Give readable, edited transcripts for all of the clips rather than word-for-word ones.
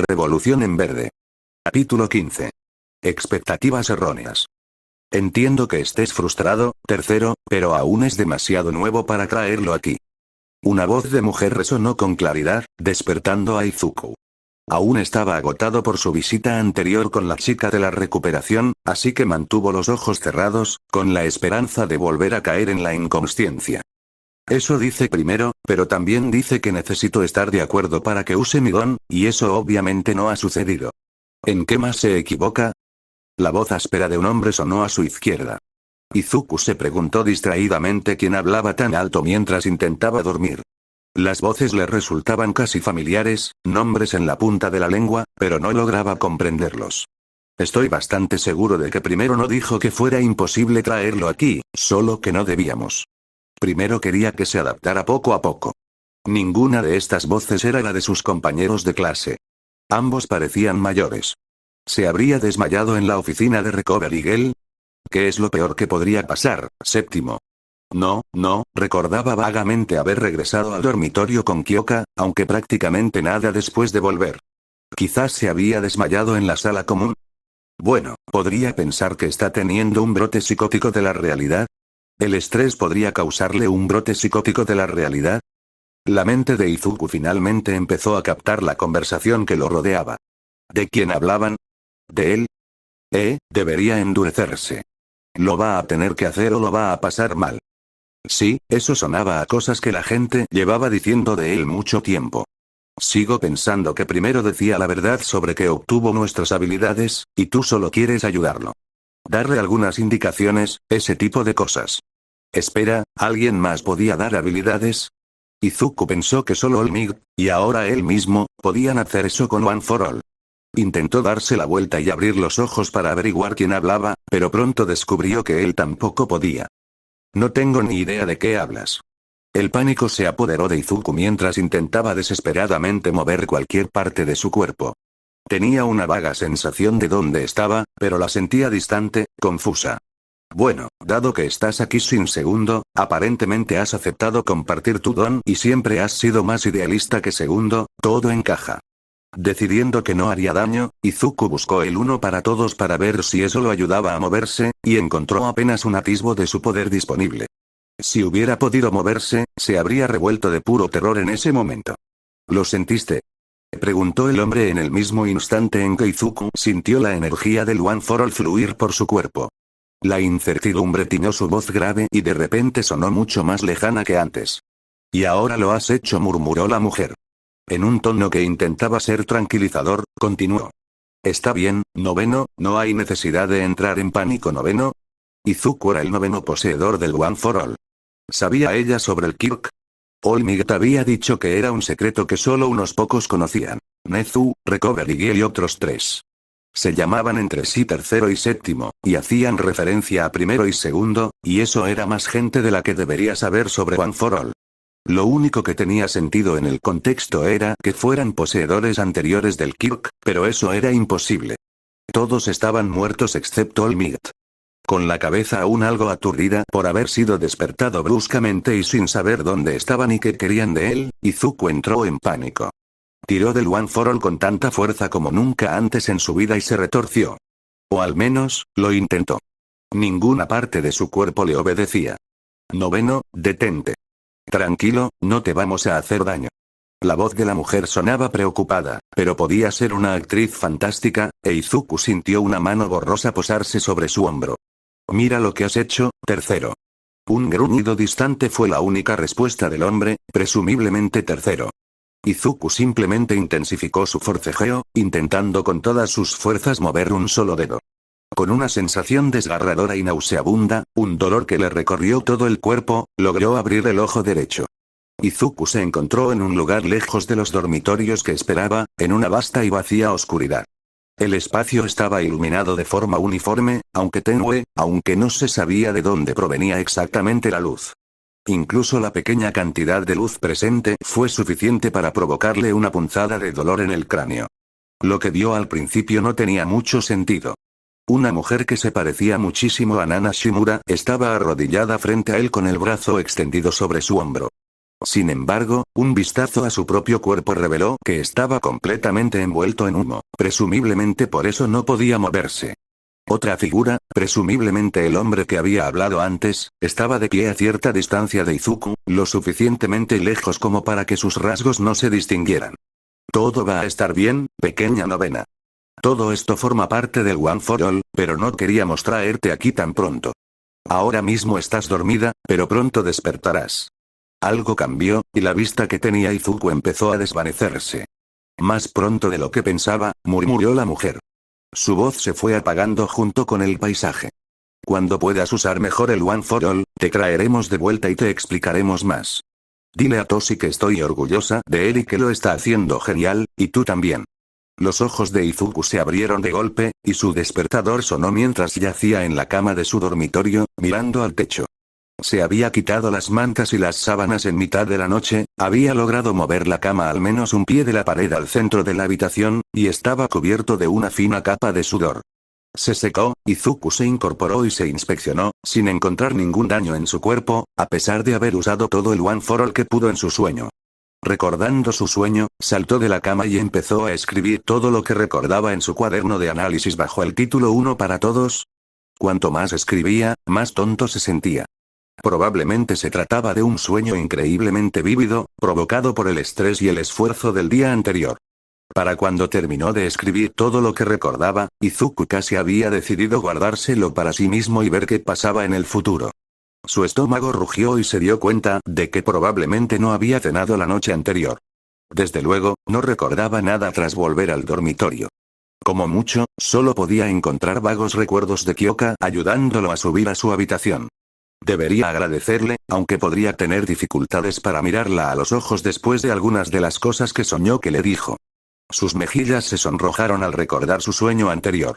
Revolución en verde. Capítulo 15. Expectativas erróneas. Entiendo que estés frustrado, tercero, pero aún es demasiado nuevo para traerlo aquí. Una voz de mujer resonó con claridad, despertando a Izuku. Aún estaba agotado por su visita anterior con la chica de la recuperación, así que mantuvo los ojos cerrados, con la esperanza de volver a caer en la inconsciencia. Eso dice primero, pero también dice que necesito estar de acuerdo para que use mi don, y eso obviamente no ha sucedido. ¿En qué más se equivoca? La voz áspera de un hombre sonó a su izquierda. Izuku se preguntó distraídamente quién hablaba tan alto mientras intentaba dormir. Las voces le resultaban casi familiares, nombres en la punta de la lengua, pero no lograba comprenderlos. Estoy bastante seguro de que primero no dijo que fuera imposible traerlo aquí, solo que no debíamos. Primero quería que se adaptara poco a poco. Ninguna de estas voces era la de sus compañeros de clase. Ambos parecían mayores. ¿Se habría desmayado en la oficina de Recovery Girl? ¿Qué es lo peor que podría pasar, séptimo? No, recordaba vagamente haber regresado al dormitorio con Kyoka, aunque prácticamente nada después de volver. Quizás se había desmayado en la sala común. Bueno, podría pensar que está teniendo un brote psicótico de la realidad. ¿El estrés podría causarle un brote psicótico de la realidad? La mente de Izuku finalmente empezó a captar la conversación que lo rodeaba. ¿De quién hablaban? ¿De él? Debería endurecerse. ¿Lo va a tener que hacer o lo va a pasar mal? Sí, eso sonaba a cosas que la gente llevaba diciendo de él mucho tiempo. Sigo pensando que primero decía la verdad sobre que obtuvo nuestras habilidades, y tú solo quieres ayudarlo. Darle algunas indicaciones, ese tipo de cosas. Espera, ¿alguien más podía dar habilidades? Izuku pensó que solo Olmig, y ahora él mismo, podían hacer eso con One for All. Intentó darse la vuelta y abrir los ojos para averiguar quién hablaba, pero pronto descubrió que él tampoco podía. No tengo ni idea de qué hablas. El pánico se apoderó de Izuku mientras intentaba desesperadamente mover cualquier parte de su cuerpo. Tenía una vaga sensación de dónde estaba, pero la sentía distante, confusa. Bueno, dado que estás aquí sin segundo, aparentemente has aceptado compartir tu don y siempre has sido más idealista que segundo, todo encaja. Decidiendo que no haría daño, Izuku buscó el uno para todos para ver si eso lo ayudaba a moverse, y encontró apenas un atisbo de su poder disponible. Si hubiera podido moverse, se habría revuelto de puro terror en ese momento. ¿Lo sentiste? Preguntó el hombre en el mismo instante en que Izuku sintió la energía del One for All fluir por su cuerpo. La incertidumbre tiñó su voz grave y de repente sonó mucho más lejana que antes. Y ahora lo has hecho, murmuró la mujer. En un tono que intentaba ser tranquilizador, continuó. Está bien, noveno, no hay necesidad de entrar en pánico, noveno. Izuku era el noveno poseedor del One for All. ¿Sabía ella sobre el Kirk? Olmig había dicho que era un secreto que solo unos pocos conocían. Nezu, Recovery Girl y otros tres. Se llamaban entre sí tercero y séptimo, y hacían referencia a primero y segundo, y eso era más gente de la que debería saber sobre One for All. Lo único que tenía sentido en el contexto era que fueran poseedores anteriores del Kirk, pero eso era imposible. Todos estaban muertos excepto Olmig. Con la cabeza aún algo aturdida por haber sido despertado bruscamente y sin saber dónde estaban y qué querían de él, Izuku entró en pánico. Tiró del One for All con tanta fuerza como nunca antes en su vida y se retorció. O al menos, lo intentó. Ninguna parte de su cuerpo le obedecía. Noveno, detente. Tranquilo, no te vamos a hacer daño. La voz de la mujer sonaba preocupada, pero podía ser una actriz fantástica, e Izuku sintió una mano borrosa posarse sobre su hombro. Mira lo que has hecho, tercero. Un gruñido distante fue la única respuesta del hombre, presumiblemente tercero. Izuku simplemente intensificó su forcejeo, intentando con todas sus fuerzas mover un solo dedo. Con una sensación desgarradora y nauseabunda, un dolor que le recorrió todo el cuerpo, logró abrir el ojo derecho. Izuku se encontró en un lugar lejos de los dormitorios que esperaba, en una vasta y vacía oscuridad. El espacio estaba iluminado de forma uniforme, aunque tenue, aunque no se sabía de dónde provenía exactamente la luz. Incluso la pequeña cantidad de luz presente fue suficiente para provocarle una punzada de dolor en el cráneo. Lo que vio al principio no tenía mucho sentido. Una mujer que se parecía muchísimo a Nana Shimura estaba arrodillada frente a él con el brazo extendido sobre su hombro. Sin embargo, un vistazo a su propio cuerpo reveló que estaba completamente envuelto en humo, presumiblemente por eso no podía moverse. Otra figura, presumiblemente el hombre que había hablado antes, estaba de pie a cierta distancia de Izuku, lo suficientemente lejos como para que sus rasgos no se distinguieran. Todo va a estar bien, pequeña novena. Todo esto forma parte del One for All, pero no queríamos traerte aquí tan pronto. Ahora mismo estás dormida, pero pronto despertarás. Algo cambió, y la vista que tenía Izuku empezó a desvanecerse. Más pronto de lo que pensaba, murmuró la mujer. Su voz se fue apagando junto con el paisaje. Cuando puedas usar mejor el One for All, te traeremos de vuelta y te explicaremos más. Dile a Toshi que estoy orgullosa de él y que lo está haciendo genial, y tú también. Los ojos de Izuku se abrieron de golpe, y su despertador sonó mientras yacía en la cama de su dormitorio, mirando al techo. Se había quitado las mantas y las sábanas en mitad de la noche, había logrado mover la cama al menos un pie de la pared al centro de la habitación, y estaba cubierto de una fina capa de sudor. Se secó, Izuku se incorporó y se inspeccionó, sin encontrar ningún daño en su cuerpo, a pesar de haber usado todo el One for All que pudo en su sueño. Recordando su sueño, saltó de la cama y empezó a escribir todo lo que recordaba en su cuaderno de análisis bajo el título 1 para todos. Cuanto más escribía, más tonto se sentía. Probablemente se trataba de un sueño increíblemente vívido, provocado por el estrés y el esfuerzo del día anterior. Para cuando terminó de escribir todo lo que recordaba, Izuku casi había decidido guardárselo para sí mismo y ver qué pasaba en el futuro. Su estómago rugió y se dio cuenta de que probablemente no había cenado la noche anterior. Desde luego, no recordaba nada tras volver al dormitorio. Como mucho, solo podía encontrar vagos recuerdos de Kyoka ayudándolo a subir a su habitación. Debería agradecerle, aunque podría tener dificultades para mirarla a los ojos después de algunas de las cosas que soñó que le dijo. Sus mejillas se sonrojaron al recordar su sueño anterior.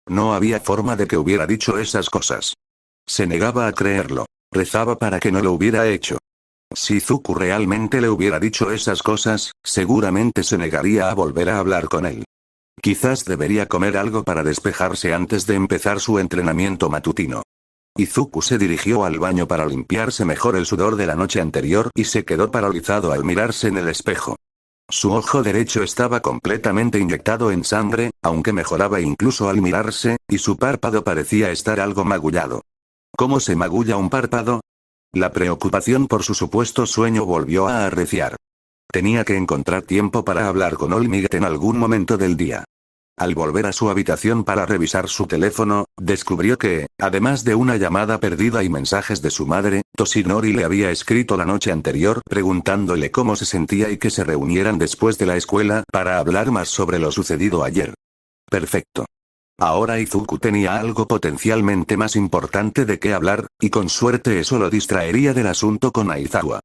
No había forma de que hubiera dicho esas cosas. Se negaba a creerlo. Rezaba para que no lo hubiera hecho. Si Izuku realmente le hubiera dicho esas cosas, seguramente se negaría a volver a hablar con él. Quizás debería comer algo para despejarse antes de empezar su entrenamiento matutino. Izuku se dirigió al baño para limpiarse mejor el sudor de la noche anterior y se quedó paralizado al mirarse en el espejo. Su ojo derecho estaba completamente inyectado en sangre, aunque mejoraba incluso al mirarse, y su párpado parecía estar algo magullado. ¿Cómo se magulla un párpado? La preocupación por su supuesto sueño volvió a arreciar. Tenía que encontrar tiempo para hablar con Olmigt en algún momento del día. Al volver a su habitación para revisar su teléfono, descubrió que, además de una llamada perdida y mensajes de su madre, Toshinori le había escrito la noche anterior preguntándole cómo se sentía y que se reunieran después de la escuela para hablar más sobre lo sucedido ayer. Perfecto. Ahora Izuku tenía algo potencialmente más importante de qué hablar, y con suerte eso lo distraería del asunto con Aizawa.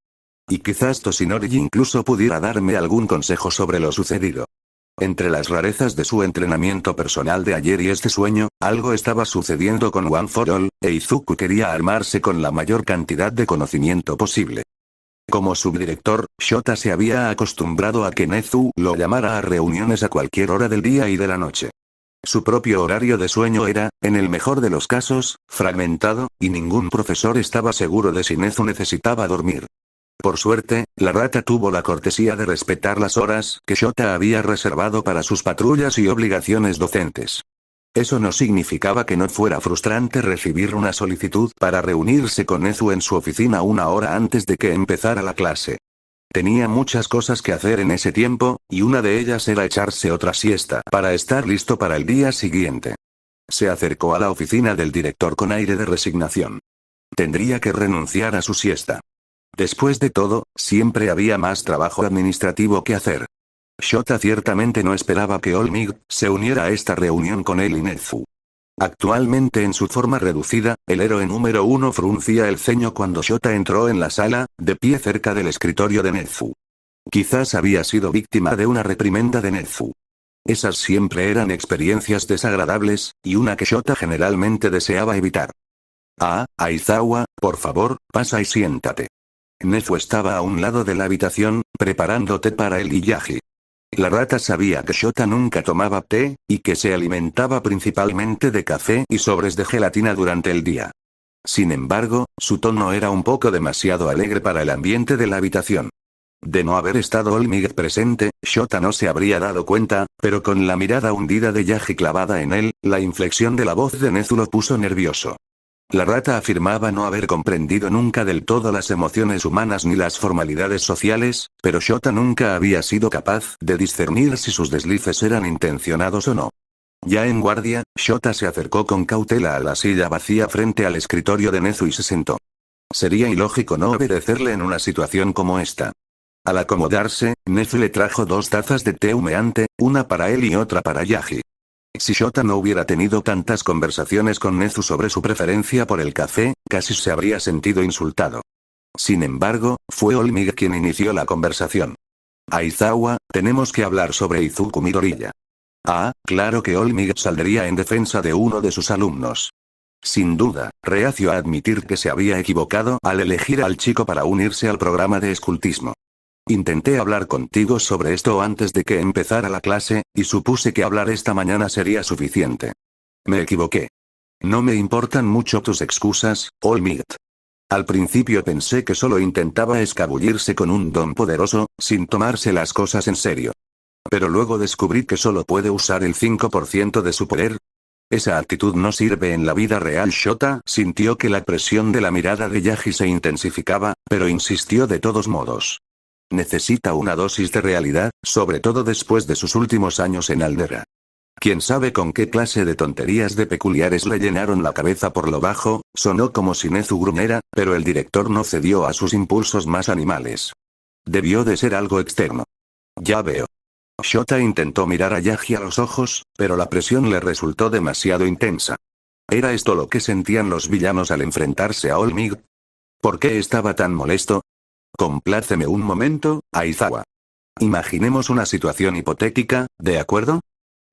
Y quizás Toshinori incluso pudiera darme algún consejo sobre lo sucedido. Entre las rarezas de su entrenamiento personal de ayer y este sueño, algo estaba sucediendo con One for All, e Izuku quería armarse con la mayor cantidad de conocimiento posible. Como subdirector, Shota se había acostumbrado a que Nezu lo llamara a reuniones a cualquier hora del día y de la noche. Su propio horario de sueño era, en el mejor de los casos, fragmentado, y ningún profesor estaba seguro de si Nezu necesitaba dormir. Por suerte, la rata tuvo la cortesía de respetar las horas que Shota había reservado para sus patrullas y obligaciones docentes. Eso no significaba que no fuera frustrante recibir una solicitud para reunirse con Nezu en su oficina una hora antes de que empezara la clase. Tenía muchas cosas que hacer en ese tiempo, y una de ellas era echarse otra siesta para estar listo para el día siguiente. Se acercó a la oficina del director con aire de resignación. Tendría que renunciar a su siesta. Después de todo, siempre había más trabajo administrativo que hacer. Shota ciertamente no esperaba que Olmigt se uniera a esta reunión con él y Nezu. Actualmente en su forma reducida, el héroe número 1 fruncía el ceño cuando Shota entró en la sala, de pie cerca del escritorio de Nezu. Quizás había sido víctima de una reprimenda de Nezu. Esas siempre eran experiencias desagradables, y una que Shota generalmente deseaba evitar. Aizawa, por favor, pasa y siéntate. Nezu estaba a un lado de la habitación, preparando té para él y Yaji. La rata sabía que Shota nunca tomaba té, y que se alimentaba principalmente de café y sobres de gelatina durante el día. Sin embargo, su tono era un poco demasiado alegre para el ambiente de la habitación. De no haber estado Olmig presente, Shota no se habría dado cuenta, pero con la mirada hundida de Yaji clavada en él, la inflexión de la voz de Nezu lo puso nervioso. La rata afirmaba no haber comprendido nunca del todo las emociones humanas ni las formalidades sociales, pero Shota nunca había sido capaz de discernir si sus deslices eran intencionados o no. Ya en guardia, Shota se acercó con cautela a la silla vacía frente al escritorio de Nezu y se sentó. Sería ilógico no obedecerle en una situación como esta. Al acomodarse, Nezu le trajo 2 tazas de té humeante, una para él y otra para Yaji. Si Shota no hubiera tenido tantas conversaciones con Nezu sobre su preferencia por el café, casi se habría sentido insultado. Sin embargo, fue Olmig quien inició la conversación. Aizawa, tenemos que hablar sobre Izuku Midoriya. Ah, claro que Olmig saldría en defensa de uno de sus alumnos. Sin duda, reacio a admitir que se había equivocado al elegir al chico para unirse al programa de escultismo. Intenté hablar contigo sobre esto antes de que empezara la clase, y supuse que hablar esta mañana sería suficiente. Me equivoqué. No me importan mucho tus excusas, Olmig. Al principio pensé que solo intentaba escabullirse con un don poderoso, sin tomarse las cosas en serio. Pero luego descubrí que solo puede usar el 5% de su poder. Esa actitud no sirve en la vida real. Shota sintió que la presión de la mirada de Yaji se intensificaba, pero insistió de todos modos. Necesita una dosis de realidad, sobre todo después de sus últimos años en Aldera. Quién sabe con qué clase de tonterías de peculiares le llenaron la cabeza por lo bajo. Sonó como si Nezu gruñera, pero el director no cedió a sus impulsos más animales. Debió de ser algo externo. Ya veo. Shota intentó mirar a Yaji a los ojos, pero la presión le resultó demasiado intensa. ¿Era esto lo que sentían los villanos al enfrentarse a Olmig? ¿Por qué estaba tan molesto? Compláceme un momento, Aizawa. Imaginemos una situación hipotética, ¿de acuerdo?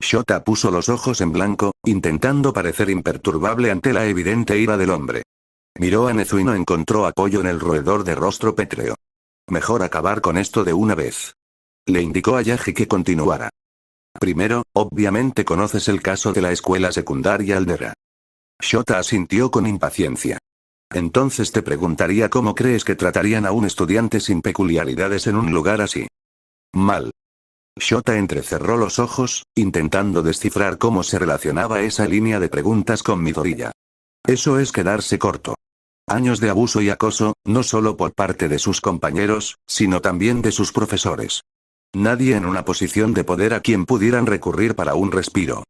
Shota puso los ojos en blanco, intentando parecer imperturbable ante la evidente ira del hombre. Miró a Nezu y no encontró apoyo en el roedor de rostro pétreo. Mejor acabar con esto de una vez. Le indicó a Yaji que continuara. Primero, obviamente conoces el caso de la escuela secundaria Aldera. Shota asintió con impaciencia. Entonces te preguntaría cómo crees que tratarían a un estudiante sin peculiaridades en un lugar así. Mal. Shota entrecerró los ojos, intentando descifrar cómo se relacionaba esa línea de preguntas con Midoriya. Eso es quedarse corto. Años de abuso y acoso, no solo por parte de sus compañeros, sino también de sus profesores. Nadie en una posición de poder a quien pudieran recurrir para un respiro.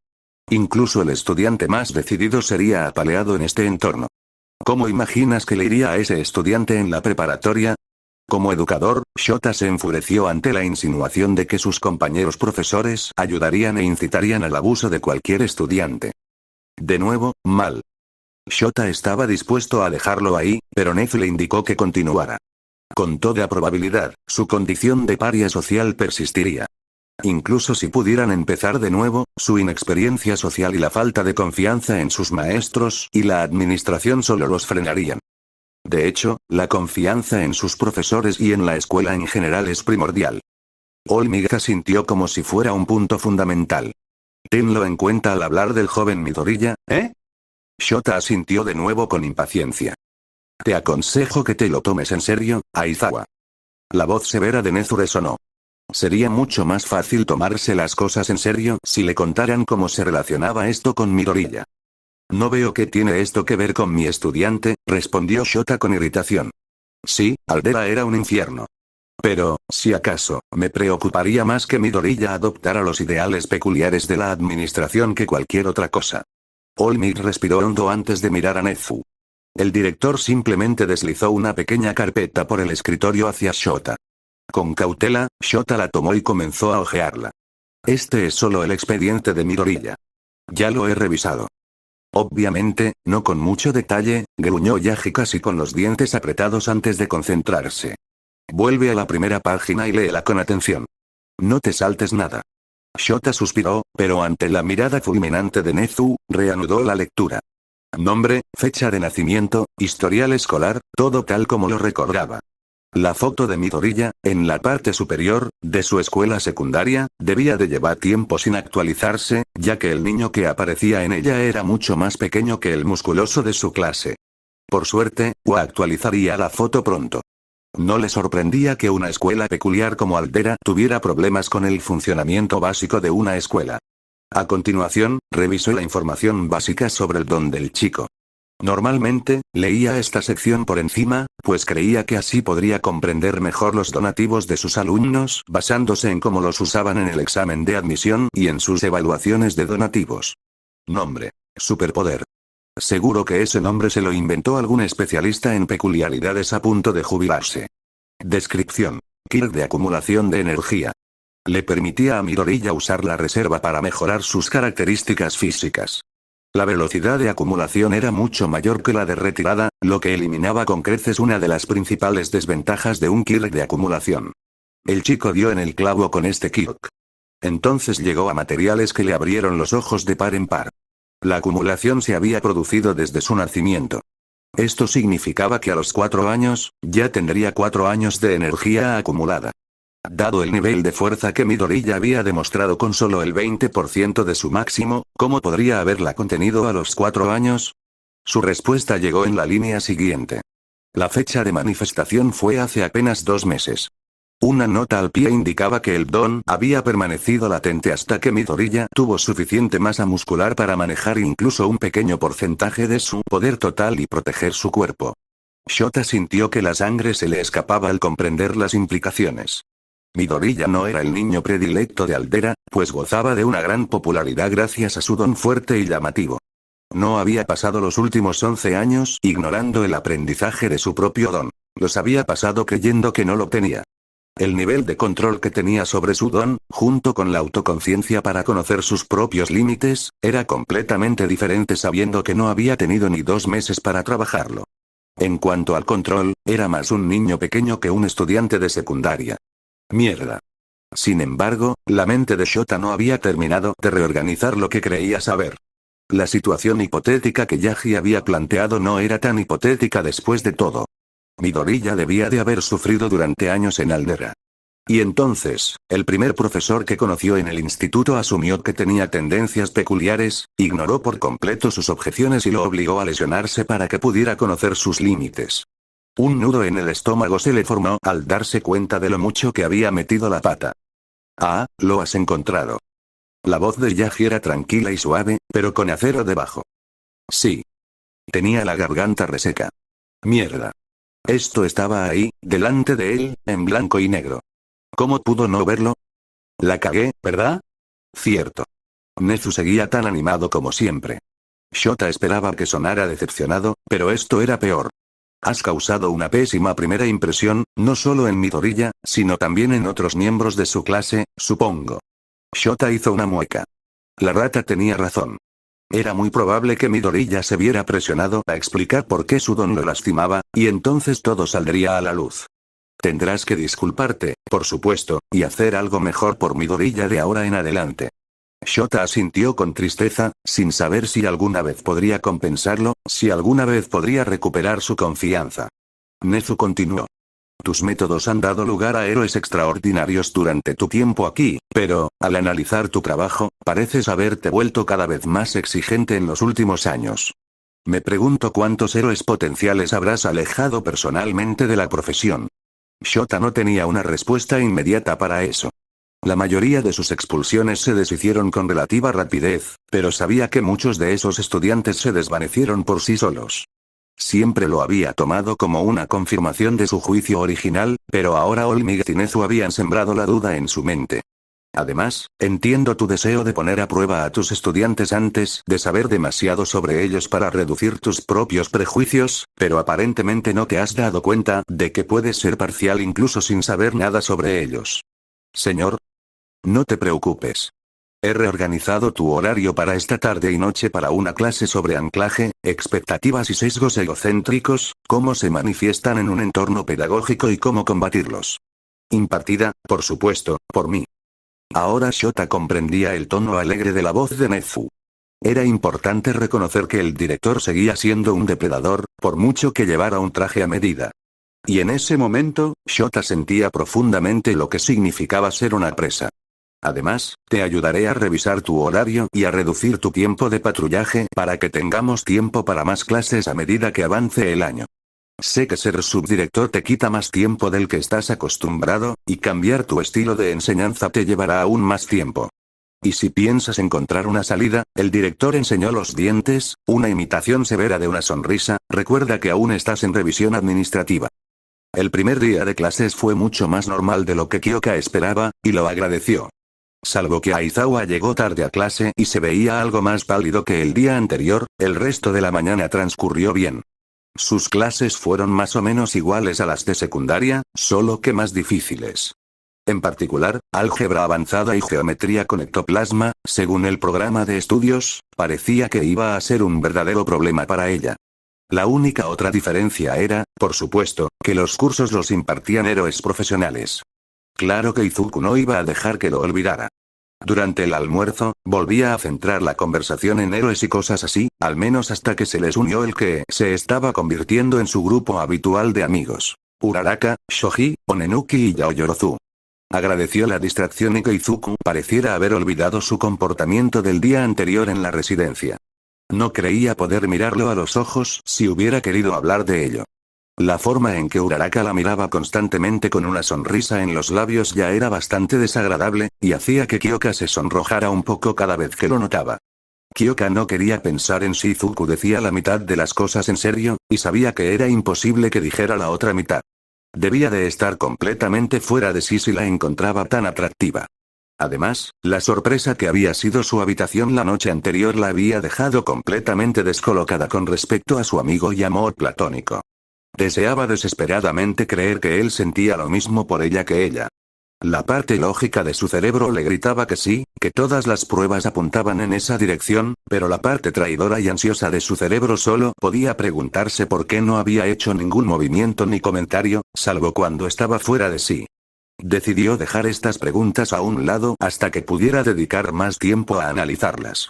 Incluso el estudiante más decidido sería apaleado en este entorno. ¿Cómo imaginas que le iría a ese estudiante en la preparatoria? Como educador, Shota se enfureció ante la insinuación de que sus compañeros profesores ayudarían e incitarían al abuso de cualquier estudiante. De nuevo, mal. Shota estaba dispuesto a dejarlo ahí, pero Nezu le indicó que continuara. Con toda probabilidad, su condición de paria social persistiría. Incluso si pudieran empezar de nuevo, su inexperiencia social y la falta de confianza en sus maestros y la administración solo los frenarían. De hecho, la confianza en sus profesores y en la escuela en general es primordial. Olmig sintió como si fuera un punto fundamental. Tenlo en cuenta al hablar del joven Midoriya, ¿eh? Shota asintió de nuevo con impaciencia. Te aconsejo que te lo tomes en serio, Aizawa. La voz severa de Nezu resonó. Sería mucho más fácil tomarse las cosas en serio si le contaran cómo se relacionaba esto con Midoriya. No veo qué tiene esto que ver con mi estudiante, respondió Shota con irritación. Sí, Aldera era un infierno. Pero, si acaso, me preocuparía más que Midoriya adoptara los ideales peculiares de la administración que cualquier otra cosa. Olmig respiró hondo antes de mirar a Nezu. El director simplemente deslizó una pequeña carpeta por el escritorio hacia Shota. Con cautela, Shota la tomó y comenzó a hojearla. Este es solo el expediente de Midoriya. Ya lo he revisado. Obviamente, no con mucho detalle, gruñó Yaji casi con los dientes apretados antes de concentrarse. Vuelve a la primera página y léela con atención. No te saltes nada. Shota suspiró, pero ante la mirada fulminante de Nezu, reanudó la lectura. Nombre, fecha de nacimiento, historial escolar, todo tal como lo recordaba. La foto de Midoriya, en la parte superior, de su escuela secundaria, debía de llevar tiempo sin actualizarse, ya que el niño que aparecía en ella era mucho más pequeño que el musculoso de su clase. Por suerte, Wa actualizaría la foto pronto. No le sorprendía que una escuela peculiar como Aldera tuviera problemas con el funcionamiento básico de una escuela. A continuación, revisó la información básica sobre el don del chico. Normalmente, leía esta sección por encima, pues creía que así podría comprender mejor los donativos de sus alumnos, basándose en cómo los usaban en el examen de admisión y en sus evaluaciones de donativos. Nombre. Superpoder. Seguro que ese nombre se lo inventó algún especialista en peculiaridades a punto de jubilarse. Descripción. Kit de acumulación de energía. Le permitía a Midoriya usar la reserva para mejorar sus características físicas. La velocidad de acumulación era mucho mayor que la de retirada, lo que eliminaba con creces una de las principales desventajas de un kit de acumulación. El chico dio en el clavo con este kit. Entonces llegó a materiales que le abrieron los ojos de par en par. La acumulación se había producido desde su nacimiento. Esto significaba que a los 4 años, ya tendría 4 años de energía acumulada. Dado el nivel de fuerza que Midoriya había demostrado con solo el 20% de su máximo, ¿cómo podría haberla contenido a los 4 años? Su respuesta llegó en la línea siguiente. La fecha de manifestación fue hace apenas 2 meses. Una nota al pie indicaba que el don había permanecido latente hasta que Midoriya tuvo suficiente masa muscular para manejar incluso un pequeño porcentaje de su poder total y proteger su cuerpo. Shota sintió que la sangre se le escapaba al comprender las implicaciones. Midoriya no era el niño predilecto de Aldera, pues gozaba de una gran popularidad gracias a su don fuerte y llamativo. No había pasado los últimos 11 años ignorando el aprendizaje de su propio don. Los había pasado creyendo que no lo tenía. El nivel de control que tenía sobre su don, junto con la autoconciencia para conocer sus propios límites, era completamente diferente sabiendo que no había tenido ni 2 meses para trabajarlo. En cuanto al control, era más un niño pequeño que un estudiante de secundaria. Mierda. Sin embargo, la mente de Shota no había terminado de reorganizar lo que creía saber. La situación hipotética que Yagi había planteado no era tan hipotética después de todo. Midoriya debía de haber sufrido durante años en Aldera. Y entonces, el primer profesor que conoció en el instituto asumió que tenía tendencias peculiares, ignoró por completo sus objeciones y lo obligó a lesionarse para que pudiera conocer sus límites. Un nudo en el estómago se le formó al darse cuenta de lo mucho que había metido la pata. Ah, lo has encontrado. La voz de Yagi era tranquila y suave, pero con acero debajo. Sí. Tenía la garganta reseca. Mierda. Esto estaba ahí, delante de él, en blanco y negro. ¿Cómo pudo no verlo? La cagué, ¿verdad? Cierto. Nezu seguía tan animado como siempre. Shota esperaba que sonara decepcionado, pero esto era peor. Has causado una pésima primera impresión, no solo en Midoriya, sino también en otros miembros de su clase, supongo. Shota hizo una mueca. La rata tenía razón. Era muy probable que Midoriya se viera presionado a explicar por qué su don lo lastimaba, y entonces todo saldría a la luz. Tendrás que disculparte, por supuesto, y hacer algo mejor por Midoriya de ahora en adelante. Shota asintió con tristeza, sin saber si alguna vez podría compensarlo, si alguna vez podría recuperar su confianza. Nezu continuó. Tus métodos han dado lugar a héroes extraordinarios durante tu tiempo aquí, pero, al analizar tu trabajo, pareces haberte vuelto cada vez más exigente en los últimos años. Me pregunto cuántos héroes potenciales habrás alejado personalmente de la profesión. Shota no tenía una respuesta inmediata para eso. La mayoría de sus expulsiones se deshicieron con relativa rapidez, pero sabía que muchos de esos estudiantes se desvanecieron por sí solos. Siempre lo había tomado como una confirmación de su juicio original, pero ahora All-Might y Nezu habían sembrado la duda en su mente. Además, entiendo tu deseo de poner a prueba a tus estudiantes antes de saber demasiado sobre ellos para reducir tus propios prejuicios, pero aparentemente no te has dado cuenta de que puedes ser parcial incluso sin saber nada sobre ellos. Señor. No te preocupes. He reorganizado tu horario para esta tarde y noche para una clase sobre anclaje, expectativas y sesgos egocéntricos, cómo se manifiestan en un entorno pedagógico y cómo combatirlos. Impartida, por supuesto, por mí. Ahora Shota comprendía el tono alegre de la voz de Nezu. Era importante reconocer que el director seguía siendo un depredador, por mucho que llevara un traje a medida. Y en ese momento, Shota sentía profundamente lo que significaba ser una presa. Además, te ayudaré a revisar tu horario y a reducir tu tiempo de patrullaje para que tengamos tiempo para más clases a medida que avance el año. Sé que ser subdirector te quita más tiempo del que estás acostumbrado, y cambiar tu estilo de enseñanza te llevará aún más tiempo. Y si piensas encontrar una salida, el director enseñó los dientes, una imitación severa de una sonrisa, recuerda que aún estás en revisión administrativa. El primer día de clases fue mucho más normal de lo que Kyoka esperaba, y lo agradeció. Salvo que Aizawa llegó tarde a clase y se veía algo más pálido que el día anterior, el resto de la mañana transcurrió bien. Sus clases fueron más o menos iguales a las de secundaria, solo que más difíciles. En particular, álgebra avanzada y geometría con ectoplasma, según el programa de estudios, parecía que iba a ser un verdadero problema para ella. La única otra diferencia era, por supuesto, que los cursos los impartían héroes profesionales. Claro que Izuku no iba a dejar que lo olvidara. Durante el almuerzo, volvía a centrar la conversación en héroes y cosas así, al menos hasta que se les unió el que se estaba convirtiendo en su grupo habitual de amigos. Uraraka, Shoji, Onenuki y Yaoyorozu. Agradeció la distracción y que Izuku pareciera haber olvidado su comportamiento del día anterior en la residencia. No creía poder mirarlo a los ojos si hubiera querido hablar de ello. La forma en que Uraraka la miraba constantemente con una sonrisa en los labios ya era bastante desagradable, y hacía que Kyoka se sonrojara un poco cada vez que lo notaba. Kyoka no quería pensar en si Izuku decía la mitad de las cosas en serio, y sabía que era imposible que dijera la otra mitad. Debía de estar completamente fuera de sí si la encontraba tan atractiva. Además, la sorpresa que había sido su habitación la noche anterior la había dejado completamente descolocada con respecto a su amigo y amor platónico. Deseaba desesperadamente creer que él sentía lo mismo por ella que ella. La parte lógica de su cerebro le gritaba que sí, que todas las pruebas apuntaban en esa dirección, pero la parte traidora y ansiosa de su cerebro solo podía preguntarse por qué no había hecho ningún movimiento ni comentario, salvo cuando estaba fuera de sí. Decidió dejar estas preguntas a un lado hasta que pudiera dedicar más tiempo a analizarlas.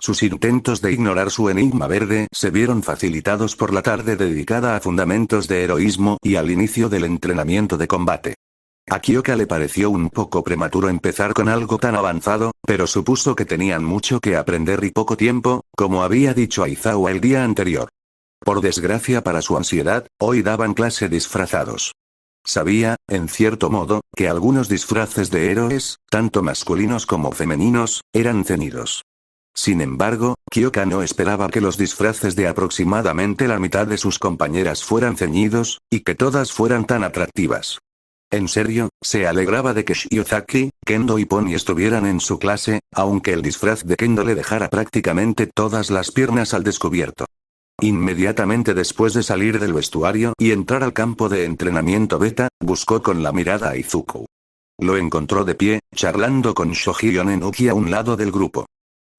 Sus intentos de ignorar su enigma verde se vieron facilitados por la tarde dedicada a fundamentos de heroísmo y al inicio del entrenamiento de combate. A Kyoka le pareció un poco prematuro empezar con algo tan avanzado, pero supuso que tenían mucho que aprender y poco tiempo, como había dicho Aizawa el día anterior. Por desgracia para su ansiedad, hoy daban clase disfrazados. Sabía, en cierto modo, que algunos disfraces de héroes, tanto masculinos como femeninos, eran ceñidos. Sin embargo, Kyoka no esperaba que los disfraces de aproximadamente la mitad de sus compañeras fueran ceñidos, y que todas fueran tan atractivas. En serio, se alegraba de que Shiozaki, Kendo y Pony estuvieran en su clase, aunque el disfraz de Kendo le dejara prácticamente todas las piernas al descubierto. Inmediatamente después de salir del vestuario y entrar al campo de entrenamiento beta, buscó con la mirada a Izuku. Lo encontró de pie, charlando con Shoji y Onenuki a un lado del grupo.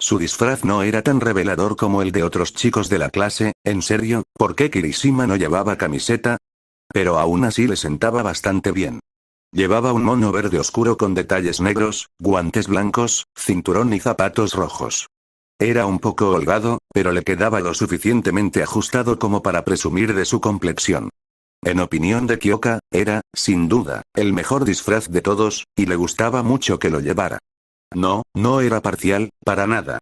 Su disfraz no era tan revelador como el de otros chicos de la clase. ¿En serio? ¿Por qué Kirishima no llevaba camiseta? Pero aún así le sentaba bastante bien. Llevaba un mono verde oscuro con detalles negros, guantes blancos, cinturón y zapatos rojos. Era un poco holgado, pero le quedaba lo suficientemente ajustado como para presumir de su complexión. En opinión de Kyoka, era, sin duda, el mejor disfraz de todos, y le gustaba mucho que lo llevara. No, no era parcial, para nada.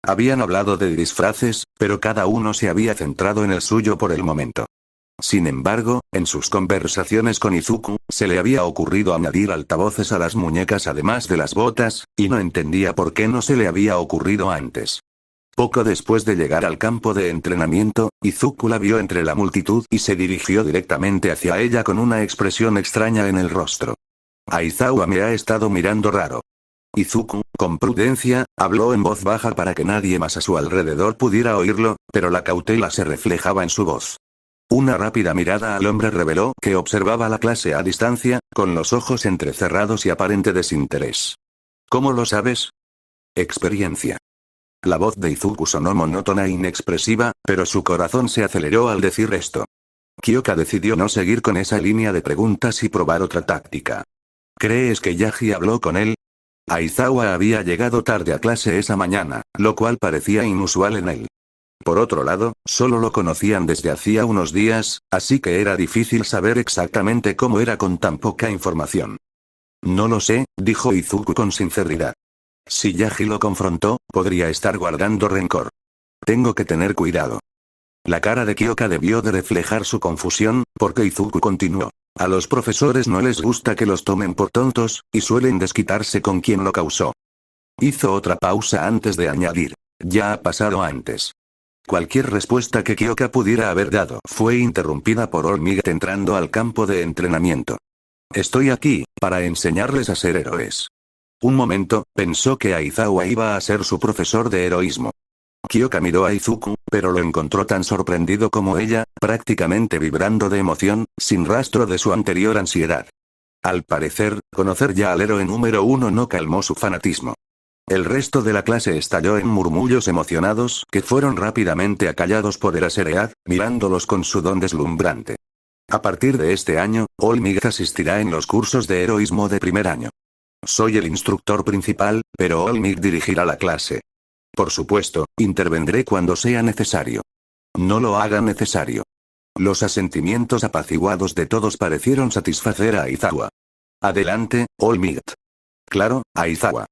Habían hablado de disfraces, pero cada uno se había centrado en el suyo por el momento. Sin embargo, en sus conversaciones con Izuku, se le había ocurrido añadir altavoces a las muñecas además de las botas, y no entendía por qué no se le había ocurrido antes. Poco después de llegar al campo de entrenamiento, Izuku la vio entre la multitud y se dirigió directamente hacia ella con una expresión extraña en el rostro. Aizawa me ha estado mirando raro. Izuku, con prudencia, habló en voz baja para que nadie más a su alrededor pudiera oírlo, pero la cautela se reflejaba en su voz. Una rápida mirada al hombre reveló que observaba la clase a distancia, con los ojos entrecerrados y aparente desinterés. ¿Cómo lo sabes? Experiencia. La voz de Izuku sonó monótona e inexpresiva, pero su corazón se aceleró al decir esto. Kyoka decidió no seguir con esa línea de preguntas y probar otra táctica. ¿Crees que Yaji habló con él? Aizawa había llegado tarde a clase esa mañana, lo cual parecía inusual en él. Por otro lado, solo lo conocían desde hacía unos días, así que era difícil saber exactamente cómo era con tan poca información. No lo sé, dijo Izuku con sinceridad. Si Yagi lo confrontó, podría estar guardando rencor. Tengo que tener cuidado. La cara de Kyoka debió de reflejar su confusión, porque Izuku continuó. A los profesores no les gusta que los tomen por tontos, y suelen desquitarse con quien lo causó. Hizo otra pausa antes de añadir. Ya ha pasado antes. Cualquier respuesta que Kyoka pudiera haber dado fue interrumpida por All Might entrando al campo de entrenamiento. Estoy aquí, para enseñarles a ser héroes. Un momento, pensó que Aizawa iba a ser su profesor de heroísmo. Kyoka miró a Izuku, pero lo encontró tan sorprendido como ella, prácticamente vibrando de emoción, sin rastro de su anterior ansiedad. Al parecer, conocer ya al héroe número 1 no calmó su fanatismo. El resto de la clase estalló en murmullos emocionados que fueron rápidamente acallados por Eraserhead, mirándolos con su don deslumbrante. A partir de este año, All Might asistirá en los cursos de heroísmo de primer año. Soy el instructor principal, pero All Might dirigirá la clase. Por supuesto, intervendré cuando sea necesario. No lo haga necesario. Los asentimientos apaciguados de todos parecieron satisfacer a Aizawa. Adelante, All Might. Claro, Aizawa.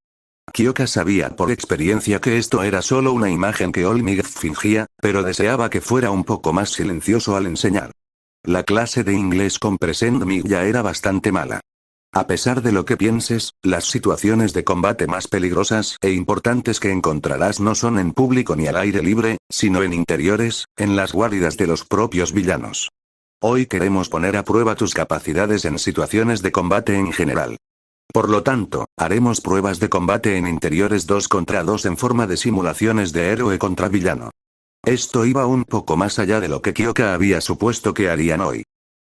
Kyoka sabía por experiencia que esto era solo una imagen que All Might fingía, pero deseaba que fuera un poco más silencioso al enseñar. La clase de inglés con Present Mic ya era bastante mala. A pesar de lo que pienses, las situaciones de combate más peligrosas e importantes que encontrarás no son en público ni al aire libre, sino en interiores, en las guaridas de los propios villanos. Hoy queremos poner a prueba tus capacidades en situaciones de combate en general. Por lo tanto, haremos pruebas de combate en interiores 2 contra 2 en forma de simulaciones de héroe contra villano. Esto iba un poco más allá de lo que Kyoka había supuesto que harían hoy.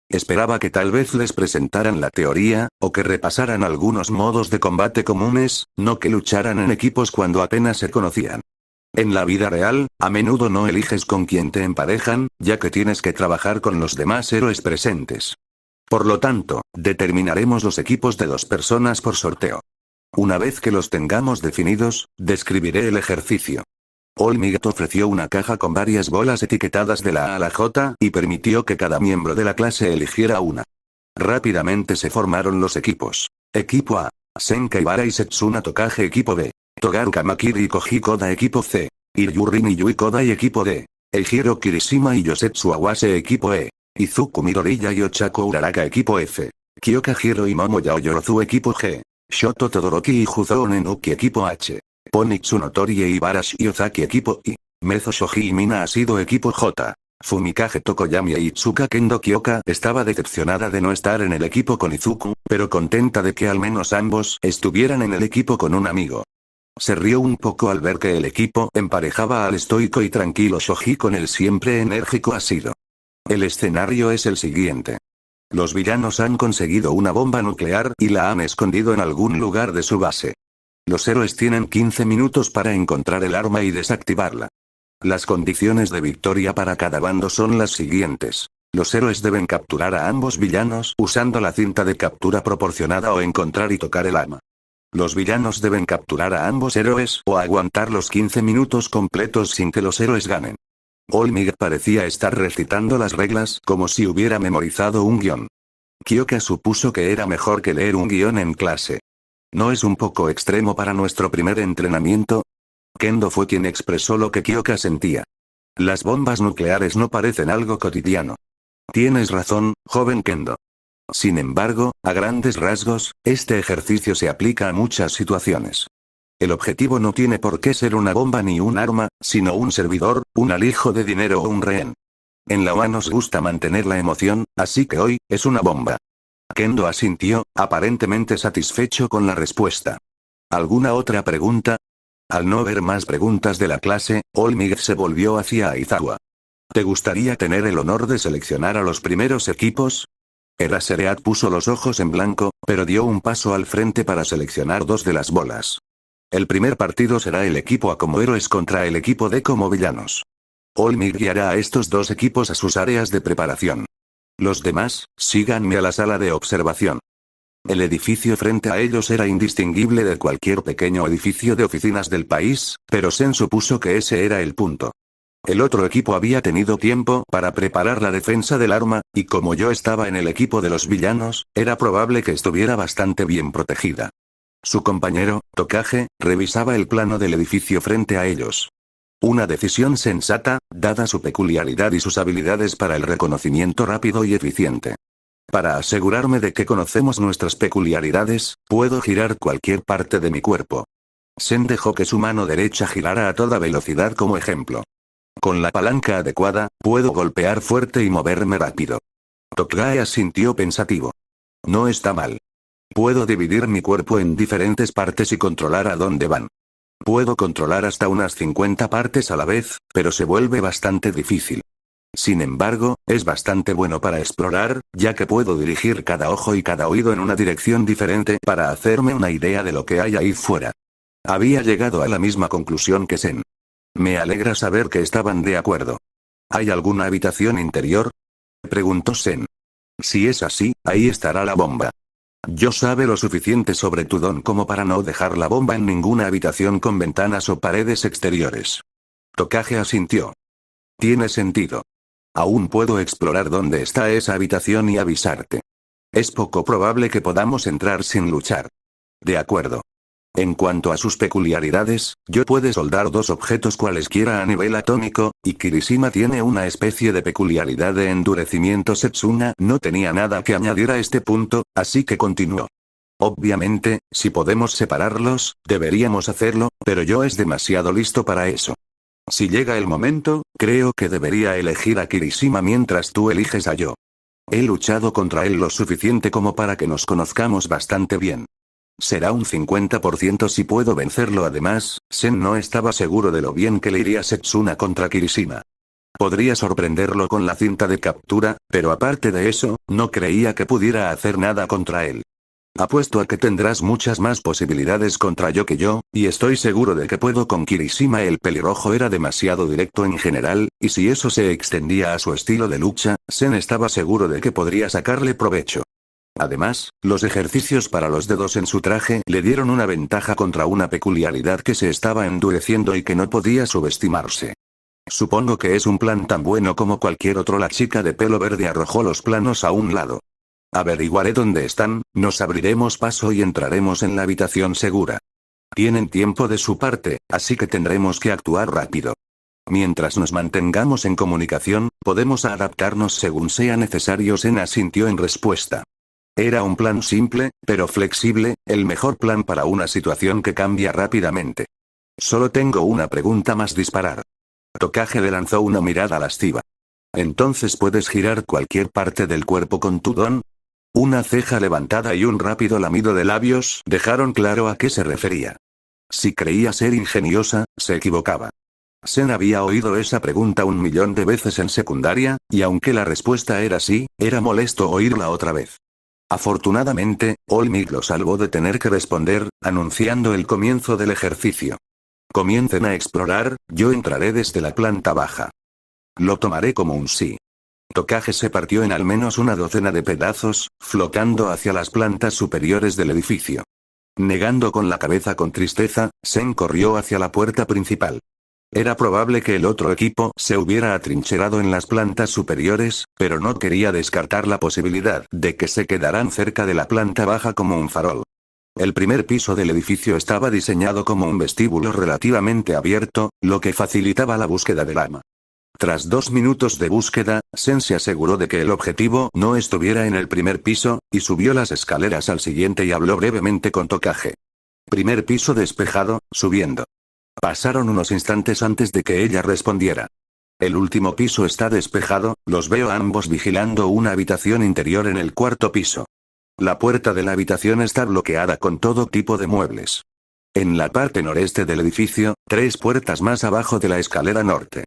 Esperaba que tal vez les presentaran la teoría, o que repasaran algunos modos de combate comunes, no que lucharan en equipos cuando apenas se conocían. En la vida real, a menudo no eliges con quién te emparejan, ya que tienes que trabajar con los demás héroes presentes. Por lo tanto, determinaremos los equipos de 2 personas por sorteo. Una vez que los tengamos definidos, describiré el ejercicio. All Might ofreció una caja con varias bolas etiquetadas de la A a la J y permitió que cada miembro de la clase eligiera una. Rápidamente se formaron los equipos. Equipo A. Senka Ibara y Setsuna Tokage. Equipo B. Togaru Kamakiri y Koji Koda. Equipo C. Iryurin y Yui Koda. Y equipo D. Eijiro Kirishima y Yosetsu Awase. Equipo E. Izuku Midoriya y Ochako Uraraka. Equipo F. Kyoka Hiro y Momoya Oyorozu. Equipo G. Shoto Todoroki y Juzo Nenuki. Equipo H. Ponitsu Notori e Ibarashi Ozaki. Equipo I. Mezo Shoji y Mina ha sido. Equipo J. Fumikage Tokoyami e Itsuka Kendo. Kyoka estaba decepcionada de no estar en el equipo con Izuku, pero contenta de que al menos ambos estuvieran en el equipo con un amigo. Se rió un poco al ver que el equipo emparejaba al estoico y tranquilo Shoji con el siempre enérgico Ashido. El escenario es el siguiente. Los villanos han conseguido una bomba nuclear y la han escondido en algún lugar de su base. Los héroes tienen 15 minutos para encontrar el arma y desactivarla. Las condiciones de victoria para cada bando son las siguientes. Los héroes deben capturar a ambos villanos usando la cinta de captura proporcionada o encontrar y tocar el arma. Los villanos deben capturar a ambos héroes o aguantar los 15 minutos completos sin que los héroes ganen. All Might parecía estar recitando las reglas como si hubiera memorizado un guión. Kyoka supuso que era mejor que leer un guión en clase. ¿No es un poco extremo para nuestro primer entrenamiento? Kendo fue quien expresó lo que Kyoka sentía. Las bombas nucleares no parecen algo cotidiano. Tienes razón, joven Kendo. Sin embargo, a grandes rasgos, este ejercicio se aplica a muchas situaciones. El objetivo no tiene por qué ser una bomba ni un arma, sino un servidor, un alijo de dinero o un rehén. En la OA nos gusta mantener la emoción, así que hoy, es una bomba. Kendo asintió, aparentemente satisfecho con la respuesta. ¿Alguna otra pregunta? Al no ver más preguntas de la clase, All Might se volvió hacia Aizawa. ¿Te gustaría tener el honor de seleccionar a los primeros equipos? Eraserhead puso los ojos en blanco, pero dio un paso al frente para seleccionar 2 de las bolas. El primer partido será el equipo A como héroes contra el equipo D como villanos. All Might guiará a estos 2 equipos a sus áreas de preparación. Los demás, síganme a la sala de observación. El edificio frente a ellos era indistinguible de cualquier pequeño edificio de oficinas del país, pero Sen supuso que ese era el punto. El otro equipo había tenido tiempo para preparar la defensa del arma, y como yo estaba en el equipo de los villanos, era probable que estuviera bastante bien protegida. Su compañero, Tokage, revisaba el plano del edificio frente a ellos. Una decisión sensata, dada su peculiaridad y sus habilidades para el reconocimiento rápido y eficiente. Para asegurarme de que conocemos nuestras peculiaridades, puedo girar cualquier parte de mi cuerpo. Sen dejó que su mano derecha girara a toda velocidad como ejemplo. Con la palanca adecuada, puedo golpear fuerte y moverme rápido. Tokage asintió pensativo. No está mal. Puedo dividir mi cuerpo en diferentes partes y controlar a dónde van. Puedo controlar hasta unas 50 partes a la vez, pero se vuelve bastante difícil. Sin embargo, es bastante bueno para explorar, ya que puedo dirigir cada ojo y cada oído en una dirección diferente para hacerme una idea de lo que hay ahí fuera. Había llegado a la misma conclusión que Sen. Me alegra saber que estaban de acuerdo. ¿Hay alguna habitación interior?, preguntó Sen. Si es así, ahí estará la bomba. Yo sabe lo suficiente sobre tu don como para no dejar la bomba en ninguna habitación con ventanas o paredes exteriores. Tokage asintió. Tiene sentido. Aún puedo explorar dónde está esa habitación y avisarte. Es poco probable que podamos entrar sin luchar. De acuerdo. En cuanto a sus peculiaridades, yo puedo soldar dos objetos cualesquiera a nivel atómico, y Kirishima tiene una especie de peculiaridad de endurecimiento. Setsuna no tenía nada que añadir a este punto, así que continuó. Obviamente, si podemos separarlos, deberíamos hacerlo, pero yo es demasiado listo para eso. Si llega el momento, creo que debería elegir a Kirishima mientras tú eliges a yo. He luchado contra él lo suficiente como para que nos conozcamos bastante bien. Será un 50% si puedo vencerlo. Además, Sen no estaba seguro de lo bien que le iría Setsuna contra Kirishima. Podría sorprenderlo con la cinta de captura, pero aparte de eso, no creía que pudiera hacer nada contra él. Apuesto a que tendrás muchas más posibilidades contra yo que yo, y estoy seguro de que puedo con Kirishima. El pelirrojo era demasiado directo en general, y si eso se extendía a su estilo de lucha, Sen estaba seguro de que podría sacarle provecho. Además, los ejercicios para los dedos en su traje le dieron una ventaja contra una peculiaridad que se estaba endureciendo y que no podía subestimarse. Supongo que es un plan tan bueno como cualquier otro. La chica de pelo verde arrojó los planos a un lado. Averiguaré dónde están, nos abriremos paso y entraremos en la habitación segura. Tienen tiempo de su parte, así que tendremos que actuar rápido. Mientras nos mantengamos en comunicación, podemos adaptarnos según sea necesario. Sen asintió en respuesta. Era un plan simple, pero flexible, el mejor plan para una situación que cambia rápidamente. Solo tengo una pregunta más. Disparar. Tokage le lanzó una mirada lasciva. ¿Entonces puedes girar cualquier parte del cuerpo con tu don? Una ceja levantada y un rápido lamido de labios dejaron claro a qué se refería. Si creía ser ingeniosa, se equivocaba. Sen había oído esa pregunta 1.000.000 de veces en secundaria, y aunque la respuesta era sí, era molesto oírla otra vez. Afortunadamente, All Might lo salvó de tener que responder, anunciando el comienzo del ejercicio. Comiencen a explorar, yo entraré desde la planta baja. Lo tomaré como un sí. Tokage se partió en al menos una docena de pedazos, flotando hacia las plantas superiores del edificio. Negando con la cabeza con tristeza, Sen corrió hacia la puerta principal. Era probable que el otro equipo se hubiera atrincherado en las plantas superiores, pero no quería descartar la posibilidad de que se quedaran cerca de la planta baja como un farol. El primer piso del edificio estaba diseñado como un vestíbulo relativamente abierto, lo que facilitaba la búsqueda del arma. Tras 2 minutos de búsqueda, Sen se aseguró de que el objetivo no estuviera en el primer piso, y subió las escaleras al siguiente y habló brevemente con Tokage. Primer piso despejado, subiendo. Pasaron unos instantes antes de que ella respondiera. El último piso está despejado, los veo a ambos vigilando una habitación interior en el cuarto piso. La puerta de la habitación está bloqueada con todo tipo de muebles. En la parte noreste del edificio, 3 puertas más abajo de la escalera norte.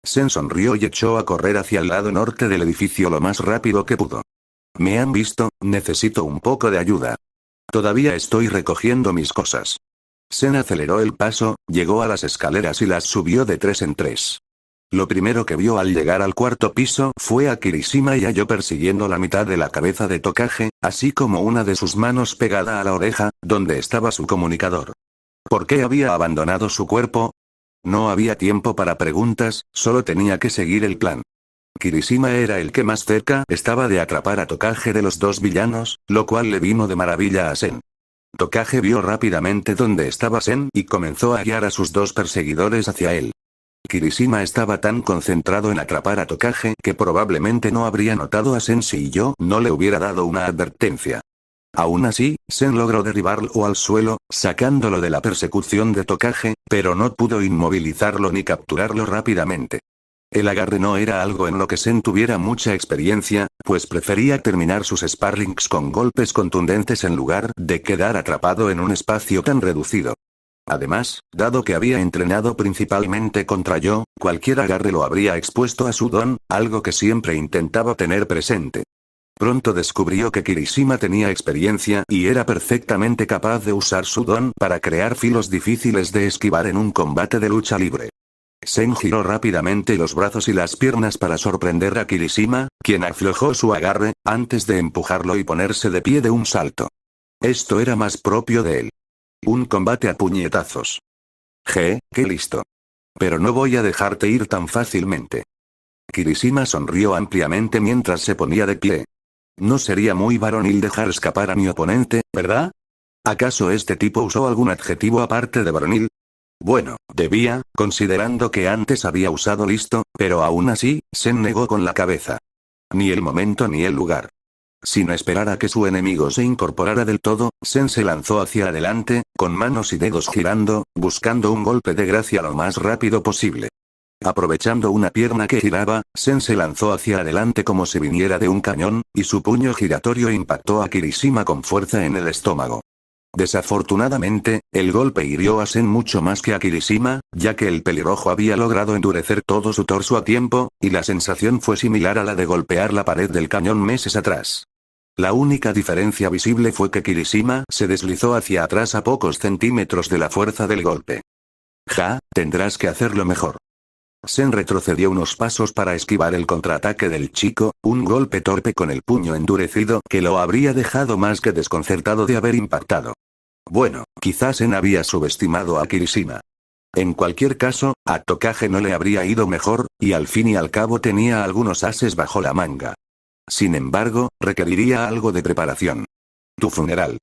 Sen sonrió y echó a correr hacia el lado norte del edificio lo más rápido que pudo. Me han visto, necesito un poco de ayuda. Todavía estoy recogiendo mis cosas. Sen aceleró el paso, llegó a las escaleras y las subió de 3 en 3. Lo primero que vio al llegar al cuarto piso fue a Kirishima y a yo persiguiendo la mitad de la cabeza de Tokage, así como una de sus manos pegada a la oreja, donde estaba su comunicador. ¿Por qué había abandonado su cuerpo? No había tiempo para preguntas, solo tenía que seguir el plan. Kirishima era el que más cerca estaba de atrapar a Tokage de los dos villanos, lo cual le vino de maravilla a Sen. Tokage vio rápidamente dónde estaba Sen y comenzó a guiar a sus dos perseguidores hacia él. Kirishima estaba tan concentrado en atrapar a Tokage que probablemente no habría notado a Sen si yo no le hubiera dado una advertencia. Aún así, Sen logró derribarlo al suelo, sacándolo de la persecución de Tokage, pero no pudo inmovilizarlo ni capturarlo rápidamente. El agarre no era algo en lo que Sen tuviera mucha experiencia, pues prefería terminar sus sparrings con golpes contundentes en lugar de quedar atrapado en un espacio tan reducido. Además, dado que había entrenado principalmente contra yo, cualquier agarre lo habría expuesto a su don, algo que siempre intentaba tener presente. Pronto descubrió que Kirishima tenía experiencia y era perfectamente capaz de usar su don para crear filos difíciles de esquivar en un combate de lucha libre. Sen giró rápidamente los brazos y las piernas para sorprender a Kirishima, quien aflojó su agarre, antes de empujarlo y ponerse de pie de un salto. Esto era más propio de él. Un combate a puñetazos. ¡Qué listo! Pero no voy a dejarte ir tan fácilmente. Kirishima sonrió ampliamente mientras se ponía de pie. No sería muy varonil dejar escapar a mi oponente, ¿verdad? ¿Acaso este tipo usó algún adjetivo aparte de varonil? Bueno, debía, considerando que antes había usado listo, pero aún así, Sen negó con la cabeza. Ni el momento ni el lugar. Sin esperar a que su enemigo se incorporara del todo, Sen se lanzó hacia adelante, con manos y dedos girando, buscando un golpe de gracia lo más rápido posible. Aprovechando una pierna que giraba, Sen se lanzó hacia adelante como si viniera de un cañón, y su puño giratorio impactó a Kirishima con fuerza en el estómago. Desafortunadamente, el golpe hirió a Sen mucho más que a Kirishima, ya que el pelirrojo había logrado endurecer todo su torso a tiempo, y la sensación fue similar a la de golpear la pared del cañón meses atrás. La única diferencia visible fue que Kirishima se deslizó hacia atrás a pocos centímetros de la fuerza del golpe. Tendrás que hacerlo mejor. Sen retrocedió unos pasos para esquivar el contraataque del chico, un golpe torpe con el puño endurecido que lo habría dejado más que desconcertado de haber impactado. Bueno, quizás Sen había subestimado a Kirishima. En cualquier caso, a Tokage no le habría ido mejor, y al fin y al cabo tenía algunos ases bajo la manga. Sin embargo, requeriría algo de preparación. Tu funeral.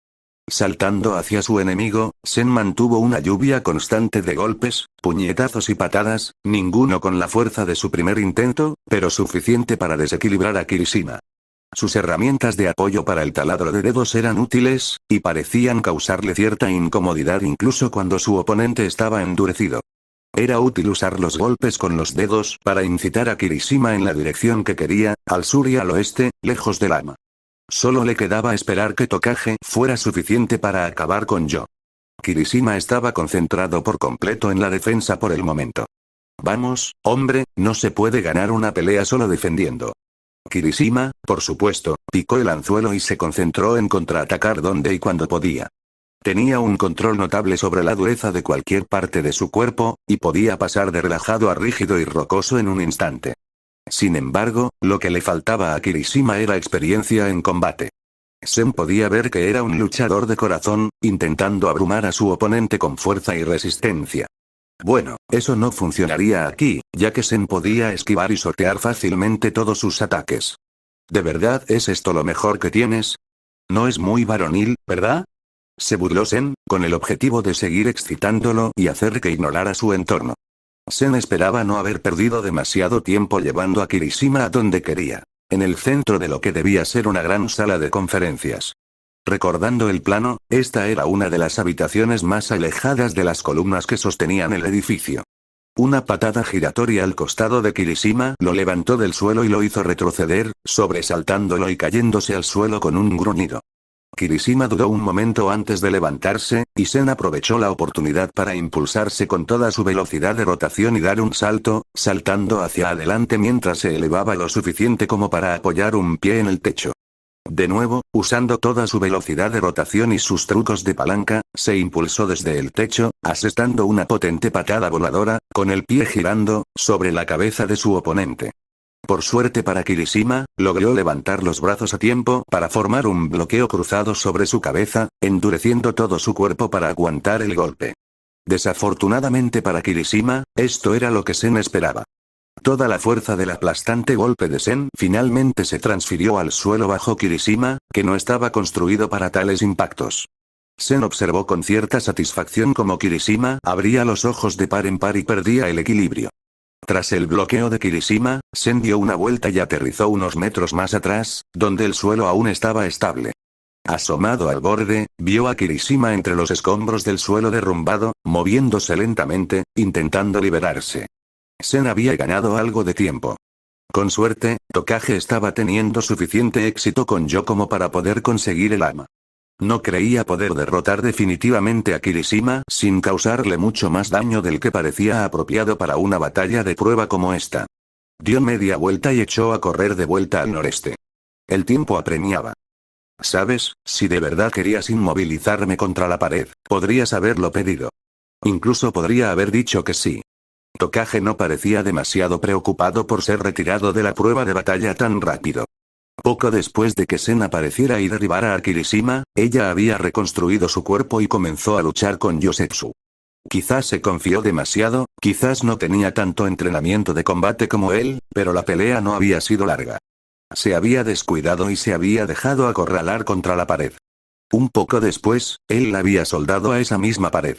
Saltando hacia su enemigo, Sen mantuvo una lluvia constante de golpes, puñetazos y patadas, ninguno con la fuerza de su primer intento, pero suficiente para desequilibrar a Kirishima. Sus herramientas de apoyo para el taladro de dedos eran útiles, y parecían causarle cierta incomodidad incluso cuando su oponente estaba endurecido. Era útil usar los golpes con los dedos para incitar a Kirishima en la dirección que quería, al sur y al oeste, lejos del ama. Solo le quedaba esperar que Tokage fuera suficiente para acabar con yo. Kirishima estaba concentrado por completo en la defensa por el momento. Vamos, hombre, no se puede ganar una pelea solo defendiendo. Kirishima, por supuesto, picó el anzuelo y se concentró en contraatacar donde y cuando podía. Tenía un control notable sobre la dureza de cualquier parte de su cuerpo, y podía pasar de relajado a rígido y rocoso en un instante. Sin embargo, lo que le faltaba a Kirishima era experiencia en combate. Sen podía ver que era un luchador de corazón, intentando abrumar a su oponente con fuerza y resistencia. Bueno, eso no funcionaría aquí, ya que Sen podía esquivar y sortear fácilmente todos sus ataques. ¿De verdad es esto lo mejor que tienes? No es muy varonil, ¿verdad? Se burló Sen, con el objetivo de seguir excitándolo y hacer que ignorara su entorno. Sen esperaba no haber perdido demasiado tiempo llevando a Kirishima a donde quería, en el centro de lo que debía ser una gran sala de conferencias. Recordando el plano, esta era una de las habitaciones más alejadas de las columnas que sostenían el edificio. Una patada giratoria al costado de Kirishima lo levantó del suelo y lo hizo retroceder, sobresaltándolo y cayéndose al suelo con un gruñido. Kirishima dudó un momento antes de levantarse, y Sen aprovechó la oportunidad para impulsarse con toda su velocidad de rotación y dar un salto, saltando hacia adelante mientras se elevaba lo suficiente como para apoyar un pie en el techo. De nuevo, usando toda su velocidad de rotación y sus trucos de palanca, se impulsó desde el techo, asestando una potente patada voladora, con el pie girando, sobre la cabeza de su oponente. Por suerte para Kirishima, logró levantar los brazos a tiempo para formar un bloqueo cruzado sobre su cabeza, endureciendo todo su cuerpo para aguantar el golpe. Desafortunadamente para Kirishima, esto era lo que Sen esperaba. Toda la fuerza del aplastante golpe de Sen finalmente se transfirió al suelo bajo Kirishima, que no estaba construido para tales impactos. Sen observó con cierta satisfacción como Kirishima abría los ojos de par en par y perdía el equilibrio. Tras el bloqueo de Kirishima, Sen dio una vuelta y aterrizó unos metros más atrás, donde el suelo aún estaba estable. Asomado al borde, vio a Kirishima entre los escombros del suelo derrumbado, moviéndose lentamente, intentando liberarse. Sen había ganado algo de tiempo. Con suerte, Tokage estaba teniendo suficiente éxito con Yo como para poder conseguir el arma. No creía poder derrotar definitivamente a Kirishima sin causarle mucho más daño del que parecía apropiado para una batalla de prueba como esta. Dio media vuelta y echó a correr de vuelta al noreste. El tiempo apremiaba. ¿Sabes? Si de verdad querías inmovilizarme contra la pared, podrías haberlo pedido. Incluso podría haber dicho que sí. Tokage no parecía demasiado preocupado por ser retirado de la prueba de batalla tan rápido. Poco después de que Sen apareciera y derribara a Kirishima, ella había reconstruido su cuerpo y comenzó a luchar con Yosetsu. Quizás se confió demasiado, quizás no tenía tanto entrenamiento de combate como él, pero la pelea no había sido larga. Se había descuidado y se había dejado acorralar contra la pared. Un poco después, él la había soldado a esa misma pared.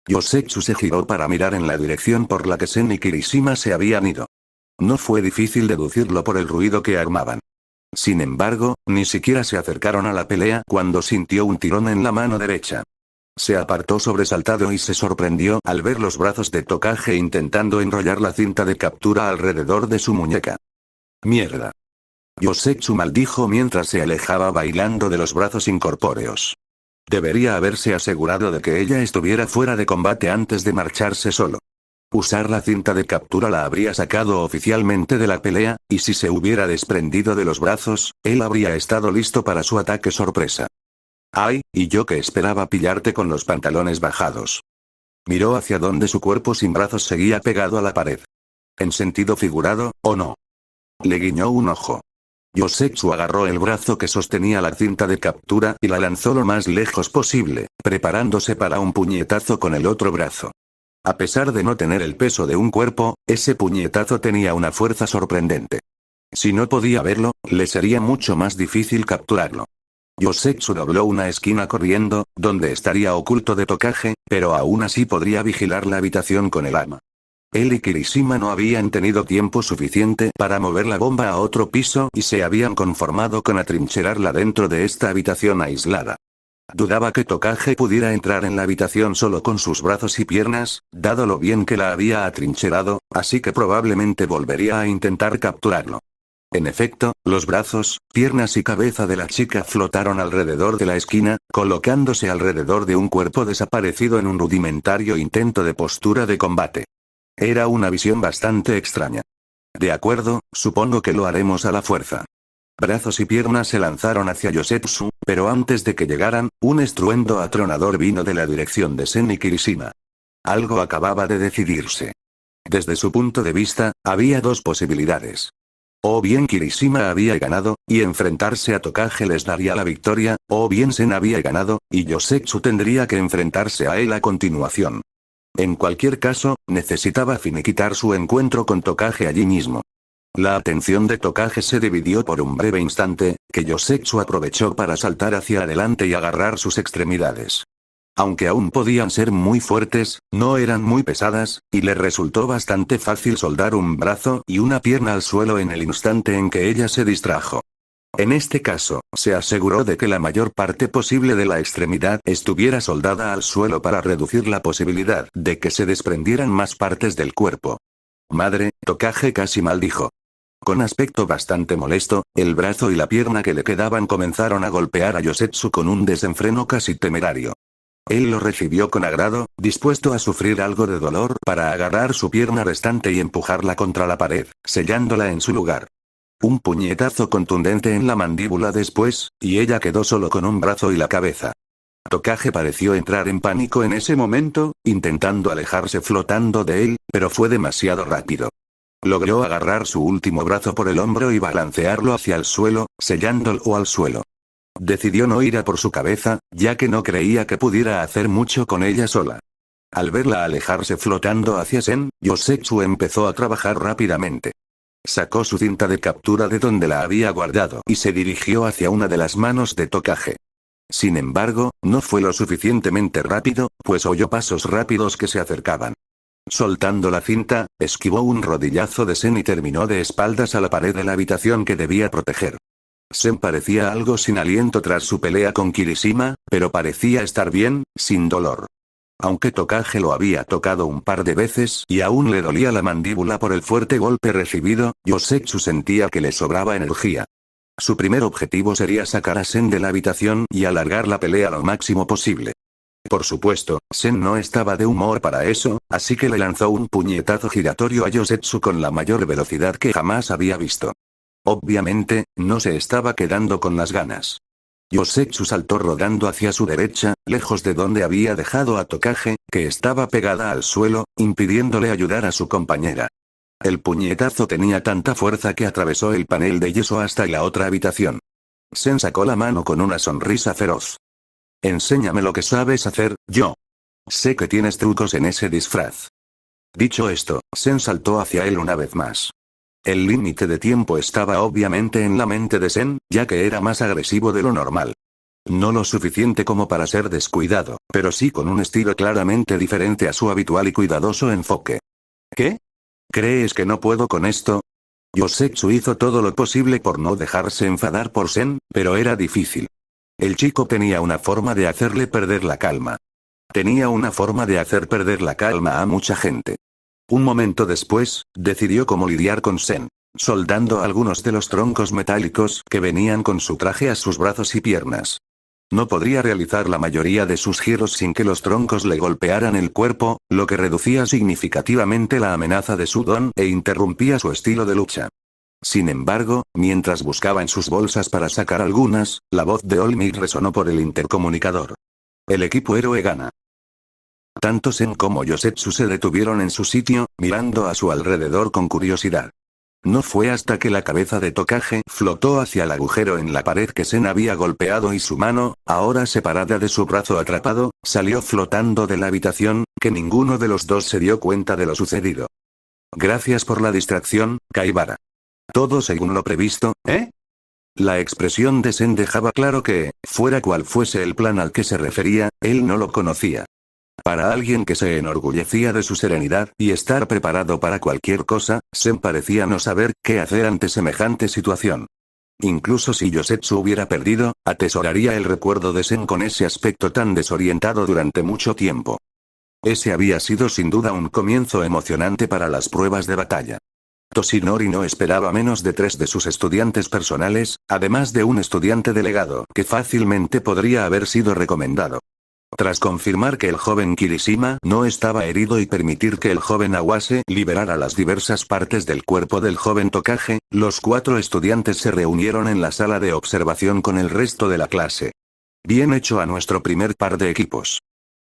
Yosetsu se giró para mirar en la dirección por la que Sen y Kirishima se habían ido. No fue difícil deducirlo por el ruido que armaban. Sin embargo, ni siquiera se acercaron a la pelea cuando sintió un tirón en la mano derecha. Se apartó sobresaltado y se sorprendió al ver los brazos de Tokage intentando enrollar la cinta de captura alrededor de su muñeca. ¡Mierda! Yosetsu maldijo mientras se alejaba bailando de los brazos incorpóreos. Debería haberse asegurado de que ella estuviera fuera de combate antes de marcharse solo. Usar la cinta de captura la habría sacado oficialmente de la pelea, y si se hubiera desprendido de los brazos, él habría estado listo para su ataque sorpresa. ¡Ay! Y yo que esperaba pillarte con los pantalones bajados. Miró hacia donde su cuerpo sin brazos seguía pegado a la pared. ¿En sentido figurado, o no? Le guiñó un ojo. Yosetsu agarró el brazo que sostenía la cinta de captura y la lanzó lo más lejos posible, preparándose para un puñetazo con el otro brazo. A pesar de no tener el peso de un cuerpo, ese puñetazo tenía una fuerza sorprendente. Si no podía verlo, le sería mucho más difícil capturarlo. Yosetsu dobló una esquina corriendo, donde estaría oculto de Tokage, pero aún así podría vigilar la habitación con el arma. Él y Kirishima no habían tenido tiempo suficiente para mover la bomba a otro piso y se habían conformado con atrincherarla dentro de esta habitación aislada. Dudaba que Tokage pudiera entrar en la habitación solo con sus brazos y piernas, dado lo bien que la había atrincherado, así que probablemente volvería a intentar capturarlo. En efecto, los brazos, piernas y cabeza de la chica flotaron alrededor de la esquina, colocándose alrededor de un cuerpo desaparecido en un rudimentario intento de postura de combate. Era una visión bastante extraña. De acuerdo, supongo que lo haremos a la fuerza. Brazos y piernas se lanzaron hacia Yosetsu, pero antes de que llegaran, un estruendo atronador vino de la dirección de Sen y Kirishima. Algo acababa de decidirse. Desde su punto de vista, había dos posibilidades. O bien Kirishima había ganado, y enfrentarse a Tokage les daría la victoria, o bien Sen había ganado, y Yosetsu tendría que enfrentarse a él a continuación. En cualquier caso, necesitaba finiquitar su encuentro con Tokage allí mismo. La atención de Tokage se dividió por un breve instante, que Yosetsu aprovechó para saltar hacia adelante y agarrar sus extremidades. Aunque aún podían ser muy fuertes, no eran muy pesadas, y le resultó bastante fácil soldar un brazo y una pierna al suelo en el instante en que ella se distrajo. En este caso, se aseguró de que la mayor parte posible de la extremidad estuviera soldada al suelo para reducir la posibilidad de que se desprendieran más partes del cuerpo. Madre, Tokage casi maldijo. Con aspecto bastante molesto, el brazo y la pierna que le quedaban comenzaron a golpear a Yosetsu con un desenfreno casi temerario. Él lo recibió con agrado, dispuesto a sufrir algo de dolor para agarrar su pierna restante y empujarla contra la pared, sellándola en su lugar. Un puñetazo contundente en la mandíbula después, y ella quedó solo con un brazo y la cabeza. Tokage pareció entrar en pánico en ese momento, intentando alejarse flotando de él, pero fue demasiado rápido. Logró agarrar su último brazo por el hombro y balancearlo hacia el suelo, sellándolo al suelo. Decidió no ir a por su cabeza, ya que no creía que pudiera hacer mucho con ella sola. Al verla alejarse flotando hacia Sen, Yosetsu empezó a trabajar rápidamente. Sacó su cinta de captura de donde la había guardado y se dirigió hacia una de las manos de Tokage. Sin embargo, no fue lo suficientemente rápido, pues oyó pasos rápidos que se acercaban. Soltando la cinta, esquivó un rodillazo de Sen y terminó de espaldas a la pared de la habitación que debía proteger. Sen parecía algo sin aliento tras su pelea con Kirishima, pero parecía estar bien, sin dolor. Aunque Tokage lo había tocado un par de veces y aún le dolía la mandíbula por el fuerte golpe recibido, Yosetsu sentía que le sobraba energía. Su primer objetivo sería sacar a Sen de la habitación y alargar la pelea lo máximo posible. Por supuesto, Sen no estaba de humor para eso, así que le lanzó un puñetazo giratorio a Yosetsu con la mayor velocidad que jamás había visto. Obviamente, no se estaba quedando con las ganas. Yosetsu saltó rodando hacia su derecha, lejos de donde había dejado a Tokage, que estaba pegada al suelo, impidiéndole ayudar a su compañera. El puñetazo tenía tanta fuerza que atravesó el panel de yeso hasta la otra habitación. Sen sacó la mano con una sonrisa feroz. Enséñame lo que sabes hacer, yo. Sé que tienes trucos en ese disfraz. Dicho esto, Sen saltó hacia él una vez más. El límite de tiempo estaba obviamente en la mente de Sen, ya que era más agresivo de lo normal. No lo suficiente como para ser descuidado, pero sí con un estilo claramente diferente a su habitual y cuidadoso enfoque. ¿Qué? ¿Crees que no puedo con esto? Yosetsu hizo todo lo posible por no dejarse enfadar por Sen, pero era difícil. El chico tenía una forma de hacerle perder la calma. Tenía una forma de hacer perder la calma a mucha gente. Un momento después, decidió cómo lidiar con Sen, soldando algunos de los troncos metálicos que venían con su traje a sus brazos y piernas. No podría realizar la mayoría de sus giros sin que los troncos le golpearan el cuerpo, lo que reducía significativamente la amenaza de su don e interrumpía su estilo de lucha. Sin embargo, mientras buscaba en sus bolsas para sacar algunas, la voz de All Might resonó por el intercomunicador. El equipo héroe gana. Tanto Sen como Yosetsu se detuvieron en su sitio, mirando a su alrededor con curiosidad. No fue hasta que la cabeza de Tokage flotó hacia el agujero en la pared que Sen había golpeado y su mano, ahora separada de su brazo atrapado, salió flotando de la habitación, que ninguno de los dos se dio cuenta de lo sucedido. Gracias por la distracción, Kaibara. Todo según lo previsto, ¿eh? La expresión de Sen dejaba claro que, fuera cual fuese el plan al que se refería, él no lo conocía. Para alguien que se enorgullecía de su serenidad y estar preparado para cualquier cosa, Sen parecía no saber qué hacer ante semejante situación. Incluso si Yosetsu hubiera perdido, atesoraría el recuerdo de Sen con ese aspecto tan desorientado durante mucho tiempo. Ese había sido sin duda un comienzo emocionante para las pruebas de batalla. Toshinori no esperaba menos de 3 de sus estudiantes personales, además de un estudiante delegado que fácilmente podría haber sido recomendado. Tras confirmar que el joven Kirishima no estaba herido y permitir que el joven Awase liberara las diversas partes del cuerpo del joven Tokage, los 4 estudiantes se reunieron en la sala de observación con el resto de la clase. Bien hecho a nuestro primer par de equipos.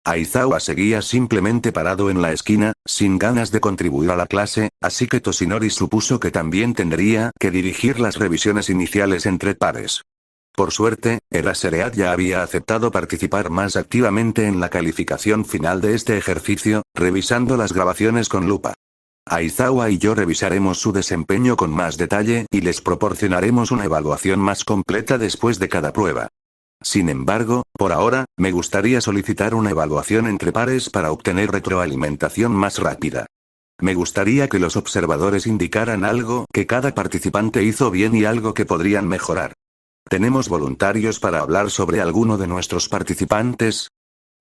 Aizawa seguía simplemente parado en la esquina, sin ganas de contribuir a la clase, así que Toshinori supuso que también tendría que dirigir las revisiones iniciales entre pares. Por suerte, Eraserhead ya había aceptado participar más activamente en la calificación final de este ejercicio, revisando las grabaciones con lupa. Aizawa y yo revisaremos su desempeño con más detalle y les proporcionaremos una evaluación más completa después de cada prueba. Sin embargo, por ahora, me gustaría solicitar una evaluación entre pares para obtener retroalimentación más rápida. Me gustaría que los observadores indicaran algo que cada participante hizo bien y algo que podrían mejorar. ¿Tenemos voluntarios para hablar sobre alguno de nuestros participantes?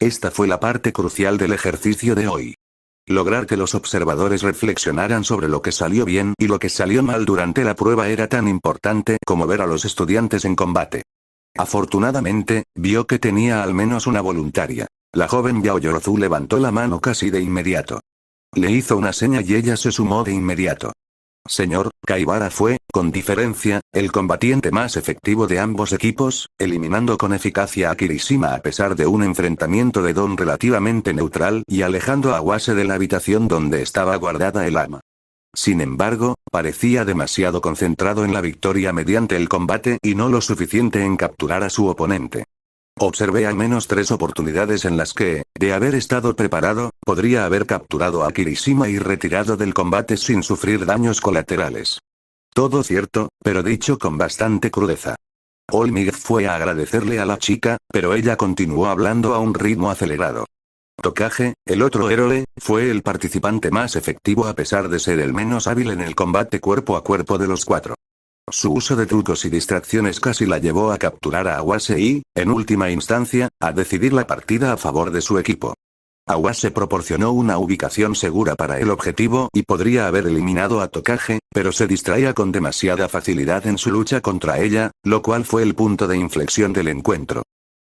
Esta fue la parte crucial del ejercicio de hoy. Lograr que los observadores reflexionaran sobre lo que salió bien y lo que salió mal durante la prueba era tan importante como ver a los estudiantes en combate. Afortunadamente, vio que tenía al menos una voluntaria. La joven Yaoyorozu levantó la mano casi de inmediato. Le hizo una seña y ella se sumó de inmediato. Señor, Kaibara fue, con diferencia, el combatiente más efectivo de ambos equipos, eliminando con eficacia a Kirishima a pesar de un enfrentamiento de don relativamente neutral y alejando a Awase de la habitación donde estaba guardada el arma. Sin embargo, parecía demasiado concentrado en la victoria mediante el combate y no lo suficiente en capturar a su oponente. Observé al menos 3 oportunidades en las que, de haber estado preparado, podría haber capturado a Kirishima y retirado del combate sin sufrir daños colaterales. Todo cierto, pero dicho con bastante crudeza. Olmig fue a agradecerle a la chica, pero ella continuó hablando a un ritmo acelerado. Tokage, el otro héroe, fue el participante más efectivo a pesar de ser el menos hábil en el combate cuerpo a cuerpo de los 4. Su uso de trucos y distracciones casi la llevó a capturar a Awase y, en última instancia, a decidir la partida a favor de su equipo. Awase proporcionó una ubicación segura para el objetivo y podría haber eliminado a Tokage, pero se distraía con demasiada facilidad en su lucha contra ella, lo cual fue el punto de inflexión del encuentro.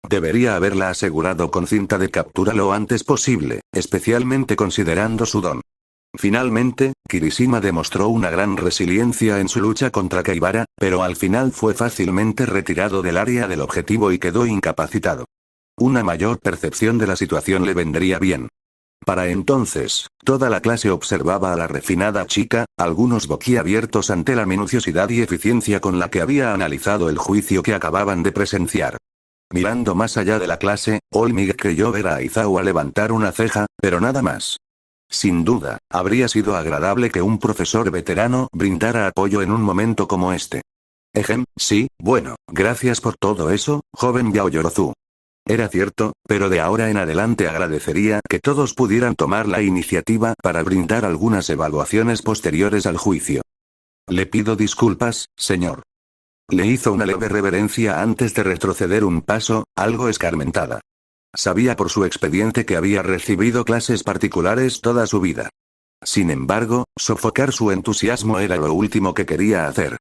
Debería haberla asegurado con cinta de captura lo antes posible, especialmente considerando su don. Finalmente, Kirishima demostró una gran resiliencia en su lucha contra Kaibara, pero al final fue fácilmente retirado del área del objetivo y quedó incapacitado. Una mayor percepción de la situación le vendría bien. Para entonces, toda la clase observaba a la refinada chica, algunos boquiabiertos ante la minuciosidad y eficiencia con la que había analizado el juicio que acababan de presenciar. Mirando más allá de la clase, Olmig creyó ver a Aizawa levantar una ceja, pero nada más. Sin duda, habría sido agradable que un profesor veterano brindara apoyo en un momento como este. Sí, bueno, gracias por todo eso, joven Yaoyorozu. Era cierto, pero de ahora en adelante agradecería que todos pudieran tomar la iniciativa para brindar algunas evaluaciones posteriores al juicio. Le pido disculpas, señor. Le hizo una leve reverencia antes de retroceder un paso, algo escarmentada. Sabía por su expediente que había recibido clases particulares toda su vida. Sin embargo, sofocar su entusiasmo era lo último que quería hacer.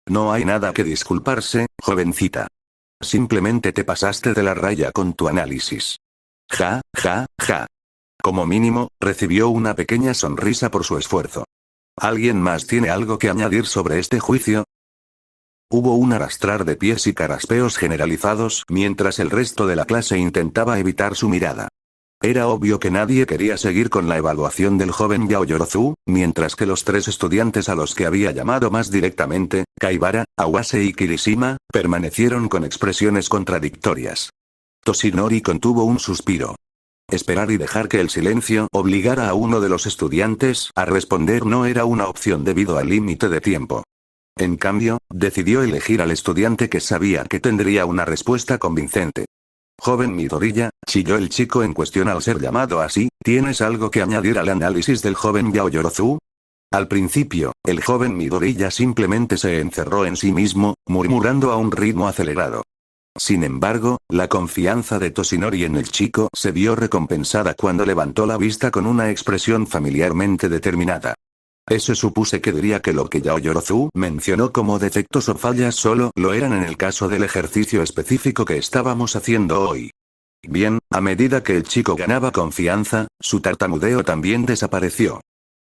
No hay nada que disculparse, jovencita. Simplemente te pasaste de la raya con tu análisis. Ja, ja, ja. Como mínimo, recibió una pequeña sonrisa por su esfuerzo. ¿Alguien más tiene algo que añadir sobre este juicio? Hubo un arrastrar de pies y caraspeos generalizados mientras el resto de la clase intentaba evitar su mirada. Era obvio que nadie quería seguir con la evaluación del joven Yaoyorozu, mientras que los 3 estudiantes a los que había llamado más directamente, Kaibara, Awase y Kirishima, permanecieron con expresiones contradictorias. Toshinori contuvo un suspiro. Esperar y dejar que el silencio obligara a uno de los estudiantes a responder no era una opción debido al límite de tiempo. En cambio, decidió elegir al estudiante que sabía que tendría una respuesta convincente. Joven Midoriya, chilló el chico en cuestión al ser llamado así, ¿tienes algo que añadir al análisis del joven Yaoyorozu? Al principio, el joven Midoriya simplemente se encerró en sí mismo, murmurando a un ritmo acelerado. Sin embargo, la confianza de Toshinori en el chico se vio recompensada cuando levantó la vista con una expresión familiarmente determinada. Ese supuse que diría que lo que Yaoyorozu mencionó como defectos o fallas solo lo eran en el caso del ejercicio específico que estábamos haciendo hoy. Bien, a medida que el chico ganaba confianza, su tartamudeo también desapareció.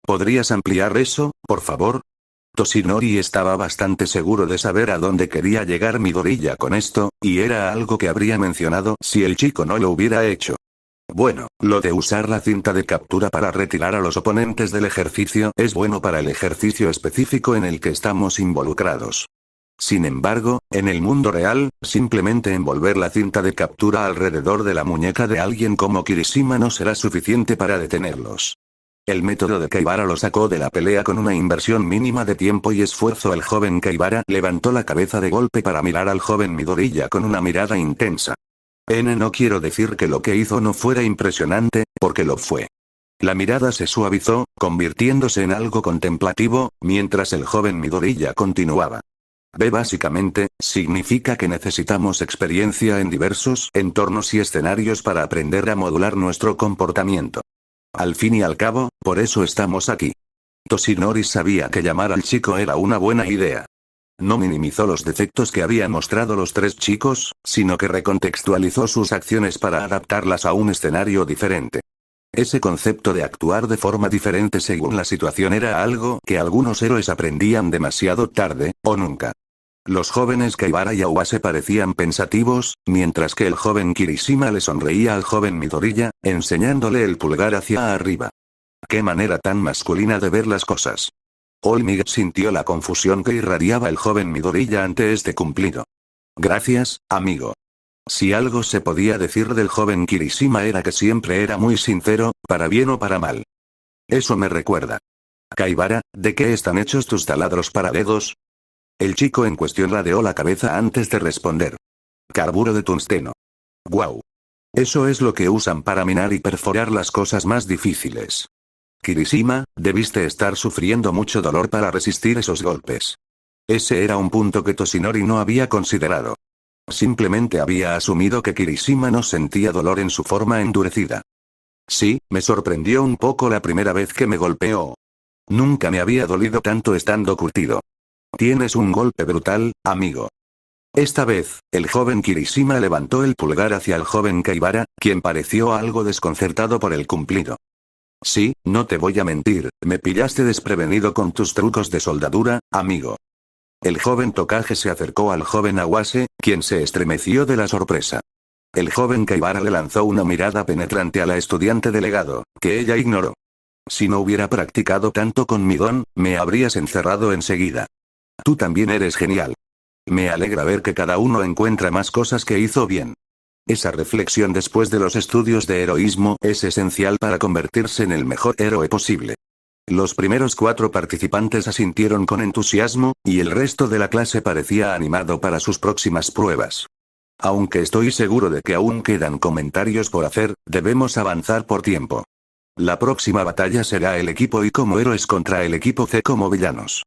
¿Podrías ampliar eso, por favor? Toshinori estaba bastante seguro de saber a dónde quería llegar Midoriya con esto, y era algo que habría mencionado si el chico no lo hubiera hecho. Bueno, lo de usar la cinta de captura para retirar a los oponentes del ejercicio es bueno para el ejercicio específico en el que estamos involucrados. Sin embargo, en el mundo real, simplemente envolver la cinta de captura alrededor de la muñeca de alguien como Kirishima no será suficiente para detenerlos. El método de Kaibara lo sacó de la pelea con una inversión mínima de tiempo y esfuerzo. El joven Kaibara levantó la cabeza de golpe para mirar al joven Midoriya con una mirada intensa. No quiero decir que lo que hizo no fuera impresionante, porque lo fue. La mirada se suavizó, convirtiéndose en algo contemplativo, mientras el joven Midoriya continuaba. Básicamente, significa que necesitamos experiencia en diversos entornos y escenarios para aprender a modular nuestro comportamiento. Al fin y al cabo, por eso estamos aquí. Toshinori sabía que llamar al chico era una buena idea. No minimizó los defectos que habían mostrado los 3 chicos, sino que recontextualizó sus acciones para adaptarlas a un escenario diferente. Ese concepto de actuar de forma diferente según la situación era algo que algunos héroes aprendían demasiado tarde, o nunca. Los jóvenes Kaibara y Awase parecían pensativos, mientras que el joven Kirishima le sonreía al joven Midoriya, enseñándole el pulgar hacia arriba. ¡Qué manera tan masculina de ver las cosas! Olmig sintió la confusión que irradiaba el joven Midoriya ante este cumplido. Gracias, amigo. Si algo se podía decir del joven Kirishima era que siempre era muy sincero, para bien o para mal. Eso me recuerda. Kaibara, ¿de qué están hechos tus taladros para dedos? El chico en cuestión ladeó la cabeza antes de responder. Carburo de tungsteno. Guau. Eso es lo que usan para minar y perforar las cosas más difíciles. Kirishima, debiste estar sufriendo mucho dolor para resistir esos golpes. Ese era un punto que Toshinori no había considerado. Simplemente había asumido que Kirishima no sentía dolor en su forma endurecida. Sí, me sorprendió un poco la primera vez que me golpeó. Nunca me había dolido tanto estando curtido. Tienes un golpe brutal, amigo. Esta vez, el joven Kirishima levantó el pulgar hacia el joven Kaibara, quien pareció algo desconcertado por el cumplido. Sí, no te voy a mentir, me pillaste desprevenido con tus trucos de soldadura, amigo. El joven Tokage se acercó al joven Awase, quien se estremeció de la sorpresa. El joven Kaibara le lanzó una mirada penetrante a la estudiante delegado, que ella ignoró. Si no hubiera practicado tanto con mi don, me habrías encerrado enseguida. Tú también eres genial. Me alegra ver que cada uno encuentra más cosas que hizo bien. Esa reflexión después de los estudios de heroísmo es esencial para convertirse en el mejor héroe posible. Los primeros 4 participantes asintieron con entusiasmo, y el resto de la clase parecía animado para sus próximas pruebas. Aunque estoy seguro de que aún quedan comentarios por hacer, debemos avanzar por tiempo. La próxima batalla será el equipo Y como héroes contra el equipo C como villanos.